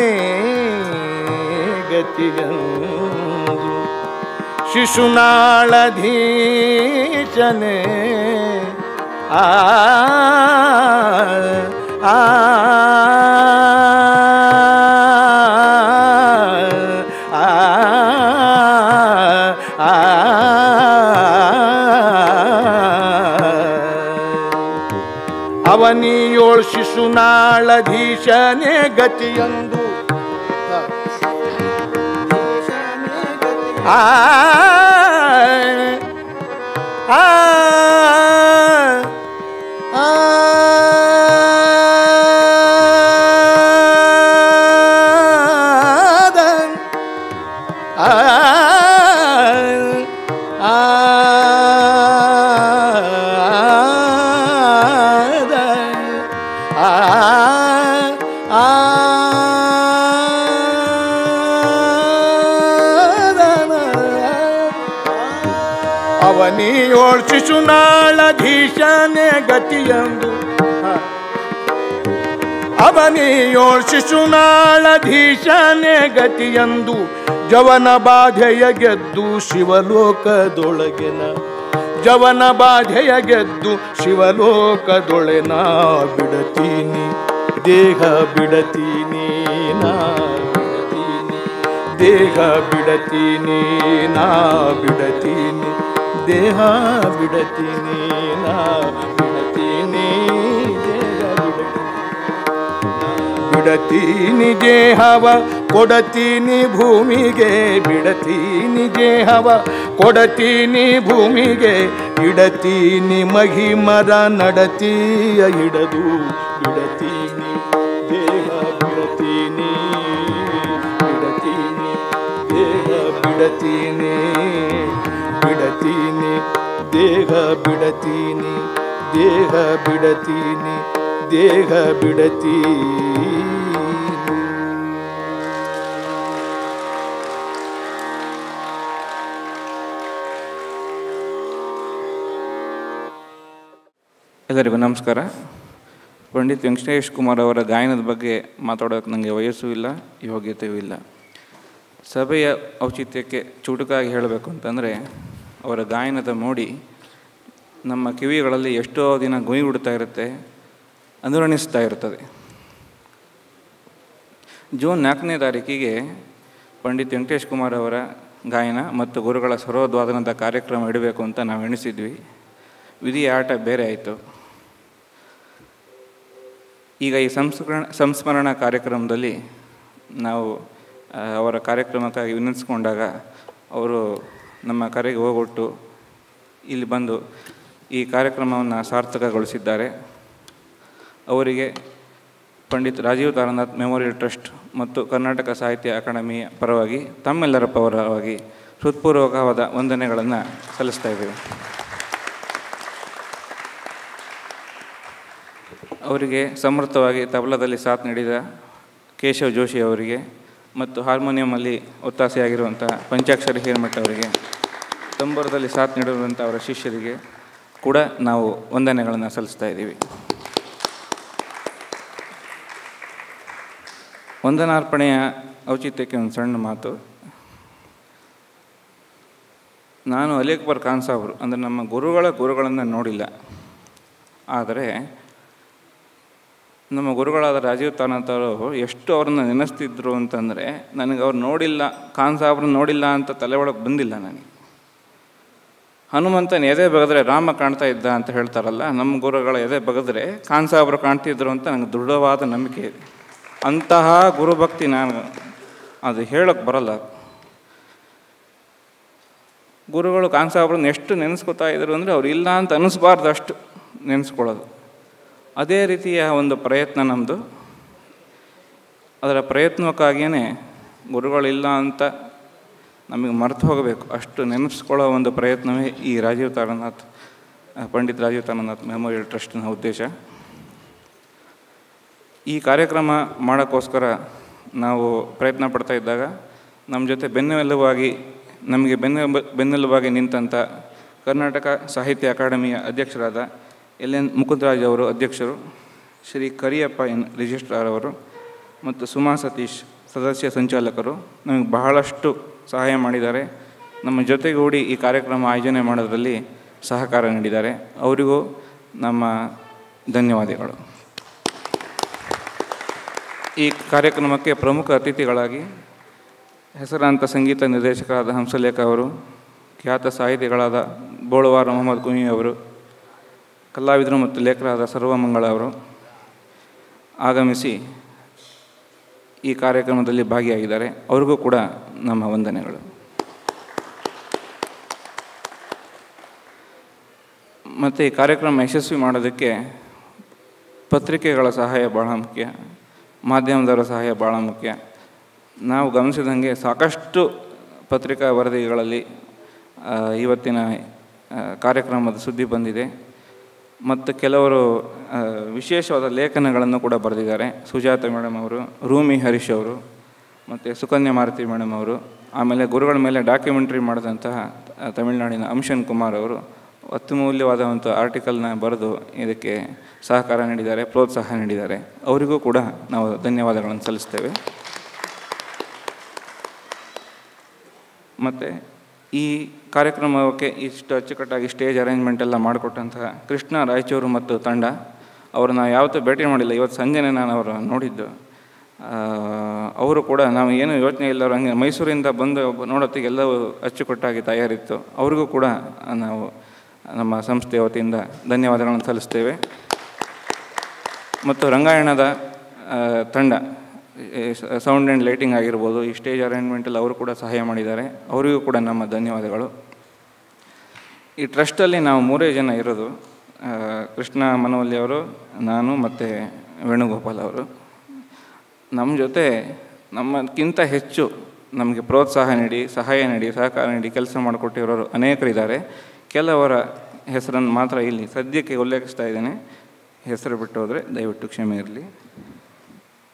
ಗತಿಯಂದು, ಶಿಶುನಾಳಧೀಶನೇ ಆ ಆ ಅವನಿಯೋಳ್ ಶಿಶುನಾಳಧೀಶನೇ ಗತಿಯಂದು, ಆ ಆ ಅವನಿಯೋಳ್ ಶಿಶುನಾಳಧೀಶನೇ ಗತಿಯಂದು, ಅವನಿಯೋಳ್ ಶಿಶುನಾಳಧೀಶನೇ ಗತಿಯಂದು, ಜವನ ಬಾಧೆಯ ಗೆದ್ದು ಶಿವಲೋಕದೊಳಗಿನ, ಜವನ ಬಾಧೆಯ ಗೆದ್ದು ಶಿವಲೋಕದೊಳೆನ ಬಿಡತೀನಿ ದೇಹ ಬಿಡತೀನಿ, ನಾ ಬಿಡತೀನಿ ದೇಹ ಬಿಡತೀನಿ, ನಾ ಬಿಡತೀನಿ ದೇಹ ಬಿಡತೀನಿ, ನಾ ಬಿಡತೀನಿ ದೇಹ ಬಿಡತೀನಿ ದೇಹವ ಕೊಡತೀನಿ ಭೂಮಿಗೆ, ಬಿಡತೀನಿ ದೇಹವ ಕೊಡತೀನಿ ಭೂಮಿಗೆ, ಇಡತೀನಿ ಮಹಿಮರ ನಡತಿಯ ಹಿಡದು, ಬಿಡತೀನಿ ದೇಹ ಬಿಡತೀನಿ, ಬಿಡತೀನಿ ದೇಹ ಬಿಡತೀನಿ, ಬಿಡತೀನಿ ದೇಹ ಬಿಡತೀನಿ, ದೇಹ ಬಿಡತೀನಿ ದೇಹ ಬಿಡತೀನಿ. ಎಲ್ಲರಿಗೂ ನಮಸ್ಕಾರ. ಪಂಡಿತ್ ವೆಂಕಟೇಶ್ ಕುಮಾರ್ ಅವರ ಗಾಯನದ ಬಗ್ಗೆ ಮಾತಾಡೋಕ್ಕೆ ನನಗೆ ವಯಸ್ಸೂ ಇಲ್ಲ, ಯೋಗ್ಯತೆಯೂ ಇಲ್ಲ. ಸಭೆಯ ಔಚಿತ್ಯಕ್ಕೆ ಚುಟುಕಾಗಿ ಹೇಳಬೇಕು ಅಂತಂದರೆ, ಅವರ ಗಾಯನದ ಮೋಡಿ ನಮ್ಮ ಕಿವಿಗಳಲ್ಲಿ ಎಷ್ಟೋ ದಿನ ಗುಯಿಗುಡ್ತಾ ಇರುತ್ತೆ, ಅನುರಣಿಸ್ತಾ ಇರ್ತದೆ. ಜೂನ್ 4ನೇ ತಾರೀಕಿಗೆ ಪಂಡಿತ್ ವೆಂಕಟೇಶ್ ಕುಮಾರ್ ಅವರ ಗಾಯನ ಮತ್ತು ಗುರುಗಳ ಸರೋದ್ವಾದನದ ಕಾರ್ಯಕ್ರಮ ಇಡಬೇಕು ಅಂತ ನಾವು ಎಣಿಸಿದ್ವಿ. ವಿಧಿಯ ಆಟ ಬೇರೆ ಆಯಿತು. ಈಗ ಈ ಸಂಸ್ಮರಣಾ ಕಾರ್ಯಕ್ರಮದಲ್ಲಿ ನಾವು ಅವರ ಕಾರ್ಯಕ್ರಮಕ್ಕಾಗಿ ವಿನಂತಿಸ್ಕೊಂಡಾಗ ಅವರು ನಮ್ಮ ಕರೆಗೆ ಹೋಗೊಟ್ಟು ಇಲ್ಲಿ ಬಂದು ಈ ಕಾರ್ಯಕ್ರಮವನ್ನು ಸಾರ್ಥಕಗೊಳಿಸಿದ್ದಾರೆ. ಅವರಿಗೆ ಪಂಡಿತ್ ರಾಜೀವ್ ತಾರಾನಾಥ್ ಮೆಮೋರಿಯಲ್ ಟ್ರಸ್ಟ್ ಮತ್ತು ಕರ್ನಾಟಕ ಸಾಹಿತ್ಯ ಅಕಾಡೆಮಿಯ ಪರವಾಗಿ ತಮ್ಮೆಲ್ಲರ ಪರವಾಗಿ ಹೃತ್ಪೂರ್ವಕವಾದ ವಂದನೆಗಳನ್ನು ಸಲ್ಲಿಸ್ತಾ ಇದ್ದೇವೆ. ಅವರಿಗೆ ಸಮರ್ಥವಾಗಿ ತಬಲಾದಲ್ಲಿ ಸಾಥ್ ನೀಡಿದ ಕೇಶವ್ ಜೋಶಿ ಅವರಿಗೆ ಮತ್ತು ಹಾರ್ಮೋನಿಯಮಲ್ಲಿ ಒತ್ತಾಸೆಯಾಗಿರುವಂಥ ಪಂಚಾಕ್ಷರಿ ಹಿರೇಮಠ ಅವರಿಗೆ, ತಂಬೂರದಲ್ಲಿ ಸಾಥ್ ನೀಡಿರುವಂಥ ಅವರ ಶಿಷ್ಯರಿಗೆ ಕೂಡ ನಾವು ವಂದನೆಗಳನ್ನು ಸಲ್ಲಿಸ್ತಾ ಇದ್ದೀವಿ. ವಂದನಾರ್ಪಣೆಯ ಔಚಿತ್ಯಕ್ಕೆ ಒಂದು ಸಣ್ಣ ಮಾತು. ನಾನು ಅಲಿ ಅಕ್ಬರ್ ಖಾನ್ ಸಾಬ್ರು ಅಂದರೆ ನಮ್ಮ ಗುರುಗಳನ್ನು ನೋಡಿಲ್ಲ. ಆದರೆ ನಮ್ಮ ಗುರುಗಳಾದ ರಾಜೀವ್ ತಾನತವರು ಎಷ್ಟು ಅವ್ರನ್ನ ನೆನೆಸ್ತಿದ್ರು ಅಂತಂದರೆ, ನನಗೆ ಅವ್ರು ನೋಡಿಲ್ಲ, ಖಾನ್ ಸಾಹೇಬ್ರನ್ನ ನೋಡಿಲ್ಲ ಅಂತ ತಲೆ ಒಳಗೆ ಬಂದಿಲ್ಲ ನನಗೆ. ಹನುಮಂತನ ಎದೆ ಬಗೆದ್ರೆ ರಾಮ ಕಾಣ್ತಾ ಇದ್ದ ಅಂತ ಹೇಳ್ತಾರಲ್ಲ, ನಮ್ಮ ಗುರುಗಳ ಎದೆ ಬಗೆದ್ರೆ ಖಾನ್ ಸಾಹೇಬ್ರು ಕಾಣ್ತಿದ್ರು ಅಂತ ನನಗೆ ದೃಢವಾದ ನಂಬಿಕೆ ಇದೆ. ಅಂತಹ ಗುರುಭಕ್ತಿ ನಾನು ಅದು ಹೇಳೋಕ್ಕೆ ಬರಲ್ಲ. ಗುರುಗಳು ಖಾನ್ ಸಾಹೇಬ್ರನ್ನ ಎಷ್ಟು ನೆನೆಸ್ಕೊತಾ ಇದ್ರು ಅಂದರೆ ಅವ್ರು ಇಲ್ಲ ಅಂತ ಅನ್ನಿಸ್ಬಾರ್ದು ಅಷ್ಟು ನೆನೆಸ್ಕೊಳ್ಳೋದು. ಅದೇ ರೀತಿಯ ಒಂದು ಪ್ರಯತ್ನ ನಮ್ಮದು. ಅದರ ಪ್ರಯತ್ನಕ್ಕಾಗಿಯೇ ಗುರುಗಳಿಲ್ಲ ಅಂತ ನಮಗೆ ಮರೆತು ಹೋಗಬೇಕು, ಅಷ್ಟು ನೆನೆಸ್ಕೊಳ್ಳೋ ಒಂದು ಪ್ರಯತ್ನವೇ ಈ ರಾಜೀವ್ ತಾರಾನಾಥ್ ಪಂಡಿತ್ ರಾಜೀವ್ ತಾರಾನಾಥ್ ಮೆಮೋರಿಯಲ್ ಟ್ರಸ್ಟ್ನ ಉದ್ದೇಶ. ಈ ಕಾರ್ಯಕ್ರಮ ಮಾಡೋಕ್ಕೋಸ್ಕರ ನಾವು ಪ್ರಯತ್ನ ಪಡ್ತಾ ಇದ್ದಾಗ ನಮ್ಮ ಜೊತೆ ನಮಗೆ ಬೆನ್ನೆಲುಬಾಗಿ ನಿಂತಂಥ ಕರ್ನಾಟಕ ಸಾಹಿತ್ಯ ಅಕಾಡೆಮಿಯ ಅಧ್ಯಕ್ಷರಾದ LN ಮುಕುಂದರಾಜ್ ಅವರು ಅಧ್ಯಕ್ಷರು, ಶ್ರೀ ಕರಿಯಪ್ಪ ಎನ್ ರಿಜಿಸ್ಟ್ರಾರ್ ಅವರು ಮತ್ತು ಸುಮಾ ಸತೀಶ್ ಸದಸ್ಯ ಸಂಚಾಲಕರು ನಮಗೆ ಬಹಳಷ್ಟು ಸಹಾಯ ಮಾಡಿದ್ದಾರೆ. ನಮ್ಮ ಜೊತೆಗೂಡಿ ಈ ಕಾರ್ಯಕ್ರಮ ಆಯೋಜನೆ ಮಾಡೋದರಲ್ಲಿ ಸಹಕಾರ ನೀಡಿದ್ದಾರೆ. ಅವರಿಗೂ ನಮ್ಮ ಧನ್ಯವಾದಗಳು. ಈ ಕಾರ್ಯಕ್ರಮಕ್ಕೆ ಪ್ರಮುಖ ಅತಿಥಿಗಳಾಗಿ ಹೆಸರಾಂತ ಸಂಗೀತ ನಿರ್ದೇಶಕರಾದ ಹಂಸಲೇಖ ಅವರು, ಖ್ಯಾತ ಸಾಹಿತಿಗಳಾದ ಬೋಳವಾರ ಮೊಹಮ್ಮದ್ ಕುಂಯಿ ಅವರು, ಕಲಾವಿದರು ಮತ್ತು ಲೇಖಕರಾದ ಸರ್ವಮಂಗಳ ಅವರು ಆಗಮಿಸಿ ಈ ಕಾರ್ಯಕ್ರಮದಲ್ಲಿ ಭಾಗಿಯಾಗಿದ್ದಾರೆ. ಅವ್ರಿಗೂ ಕೂಡ ನಮ್ಮ ವಂದನೆಗಳು. ಮತ್ತು ಈ ಕಾರ್ಯಕ್ರಮ ಯಶಸ್ವಿ ಮಾಡೋದಕ್ಕೆ ಪತ್ರಿಕೆಗಳ ಸಹಾಯ ಭಾಳ ಮುಖ್ಯ, ಮಾಧ್ಯಮದವರ ಸಹಾಯ ಭಾಳ ಮುಖ್ಯ. ನಾವು ಗಮನಿಸಿದಂಗೆ ಸಾಕಷ್ಟು ಪತ್ರಿಕಾ ವರದಿಗಳಲ್ಲಿ ಇವತ್ತಿನ ಕಾರ್ಯಕ್ರಮದ ಸುದ್ದಿ ಬಂದಿದೆ ಮತ್ತು ಕೆಲವರು ವಿಶೇಷವಾದ ಲೇಖನಗಳನ್ನು ಕೂಡ ಬರೆದಿದ್ದಾರೆ. ಸುಜಾತ ಮೇಡಮ್ ಅವರು, ರೂಮಿ ಹರೀಶ್ ಅವರು ಮತ್ತು ಸುಕನ್ಯಾ ಮಾರುತಿ ಮೇಡಮ್ ಅವರು, ಆಮೇಲೆ ಗುರುಗಳ ಮೇಲೆ ಡಾಕ್ಯುಮೆಂಟ್ರಿ ಮಾಡಿದಂತಹ ತಮಿಳುನಾಡಿನ ಅಂಶನ್ ಕುಮಾರ್ ಅವರು ಅತ್ಯಮೂಲ್ಯವಾದ ಒಂದು ಆರ್ಟಿಕಲ್ನ ಬರೆದು ಇದಕ್ಕೆ ಸಹಕಾರ ನೀಡಿದ್ದಾರೆ, ಪ್ರೋತ್ಸಾಹ ನೀಡಿದ್ದಾರೆ. ಅವರಿಗೂ ಕೂಡ ನಾವು ಧನ್ಯವಾದಗಳನ್ನು ಸಲ್ಲಿಸ್ತೇವೆ. ಮತ್ತು ಈ ಕಾರ್ಯಕ್ರಮಕ್ಕೆ ಇಷ್ಟು ಅಚ್ಚುಕಟ್ಟಾಗಿ ಸ್ಟೇಜ್ ಅರೇಂಜ್ಮೆಂಟ್ ಎಲ್ಲ ಮಾಡಿಕೊಟ್ಟಂತಹ ಕೃಷ್ಣ ರಾಯಚೂರು ಮತ್ತು ತಂಡ ಅವರು ನಾವು ಯಾವತ್ತೂ ಭೇಟಿ ಮಾಡಿಲ್ಲ, ಇವತ್ತು ಸಂಜೆನೇ ನಾನು ಅವರು ನೋಡಿದ್ದು. ಅವರು ಕೂಡ ನಾವು ಏನೂ ಯೋಚನೆ ಇಲ್ಲವರು ಹಂಗೆ ಮೈಸೂರಿಂದ ಬಂದು ನೋಡೋತ್ತಿಗೆ ಎಲ್ಲವೂ ಅಚ್ಚುಕಟ್ಟಾಗಿ ತಯಾರಿತ್ತು. ಅವ್ರಿಗೂ ಕೂಡ ನಾವು ನಮ್ಮ ಸಂಸ್ಥೆಯ ವತಿಯಿಂದ ಧನ್ಯವಾದಗಳನ್ನು ಸಲ್ಲಿಸ್ತೇವೆ. ಮತ್ತು ರಂಗಾಯಣದ ತಂಡ ಸೌಂಡ್ ಆ್ಯಂಡ್ ಲೈಟಿಂಗ್ ಆಗಿರ್ಬೋದು, ಈ ಸ್ಟೇಜ್ ಅರೇಂಜ್ಮೆಂಟಲ್ಲಿ ಅವರು ಕೂಡ ಸಹಾಯ ಮಾಡಿದ್ದಾರೆ. ಅವರಿಗೂ ಕೂಡ ನಮ್ಮ ಧನ್ಯವಾದಗಳು. ಈ ಟ್ರಸ್ಟಲ್ಲಿ ನಾವು 3 ಜನ ಇರೋದು, ಕೃಷ್ಣ ಮನವಲ್ಲಿ ಅವರು, ನಾನು ಮತ್ತು ವೇಣುಗೋಪಾಲ್ ಅವರು. ನಮ್ಮ ಜೊತೆ ನಮ್ಮಕ್ಕಿಂತ ಹೆಚ್ಚು ನಮಗೆ ಪ್ರೋತ್ಸಾಹ ನೀಡಿ, ಸಹಾಯ ನೀಡಿ, ಸಹಕಾರ ನೀಡಿ ಕೆಲಸ ಮಾಡಿಕೊಟ್ಟಿರೋರು ಅನೇಕರಿದ್ದಾರೆ. ಕೆಲವರ ಹೆಸರನ್ನು ಮಾತ್ರ ಇಲ್ಲಿ ಸದ್ಯಕ್ಕೆ ಉಲ್ಲೇಖಿಸ್ತಾ ಇದ್ದೇನೆ, ಹೆಸರು ಬಿಟ್ಟು ಹೋದರೆ ದಯವಿಟ್ಟು ಕ್ಷಮೆ ಇರಲಿ.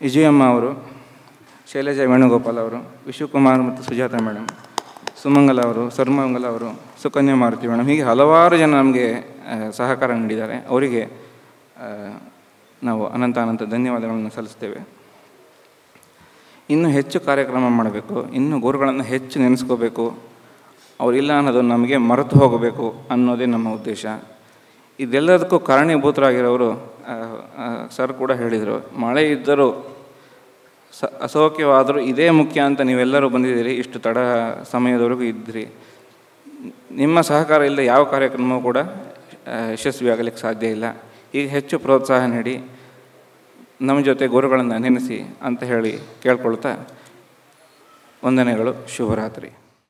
ವಿಜಯಮ್ಮ ಅವರು, ಶೈಲಜಾ ವೇಣುಗೋಪಾಲ್ ಅವರು, ವಿಶ್ವಕುಮಾರ್ ಮತ್ತು ಸುಜಾತ ಮೇಡಮ್, ಸುಮಂಗಲ ಅವರು, ಸರ್ವಮಂಗಲ ಅವರು, ಸುಕನ್ಯಾ ಮಾರುತಿ ಮೇಡಮ್, ಹೀಗೆ ಹಲವಾರು ಜನ ನಮಗೆ ಸಹಕಾರ ನೀಡಿದ್ದಾರೆ. ಅವರಿಗೆ ನಾವು ಅನಂತ ಧನ್ಯವಾದಗಳನ್ನು ಸಲ್ಲಿಸ್ತೇವೆ. ಇನ್ನೂ ಹೆಚ್ಚು ಕಾರ್ಯಕ್ರಮ ಮಾಡಬೇಕು, ಇನ್ನೂ ಗುರುಗಳನ್ನು ಹೆಚ್ಚು ನೆನೆಸ್ಕೋಬೇಕು, ಅವರಿಲ್ಲ ಅನ್ನೋದು ನಮಗೆ ಮರೆತು ಹೋಗಬೇಕು ಅನ್ನೋದೇ ನಮ್ಮ ಉದ್ದೇಶ. ಇದೆಲ್ಲದಕ್ಕೂ ಕಾರಣೀಭೂತರಾಗಿರೋರು ಸರ್ ಕೂಡ ಹೇಳಿದರು, ಮಳೆ ಇದ್ದರೂ ಅಸೌಖ್ಯವಾದರೂ ಇದೇ ಮುಖ್ಯ ಅಂತ ನೀವೆಲ್ಲರೂ ಬಂದಿದ್ದೀರಿ, ಇಷ್ಟು ತಡ ಸಮಯದವರೆಗೂ ಇದ್ದಿರಿ. ನಿಮ್ಮ ಸಹಕಾರ ಇಲ್ಲದೆ ಯಾವ ಕಾರ್ಯಕ್ರಮವೂ ಕೂಡ ಯಶಸ್ವಿಯಾಗಲಿಕ್ಕೆ ಸಾಧ್ಯ ಇಲ್ಲ. ಈಗ ಹೆಚ್ಚು ಪ್ರೋತ್ಸಾಹ ನೀಡಿ ನಮ್ಮ ಜೊತೆ ಗುರುಗಳನ್ನು ನೆನೆಸಿ ಅಂತ ಹೇಳಿ ಕೇಳ್ಕೊಳ್ತಾ ವಂದನೆಗಳು. ಶುಭರಾತ್ರಿ.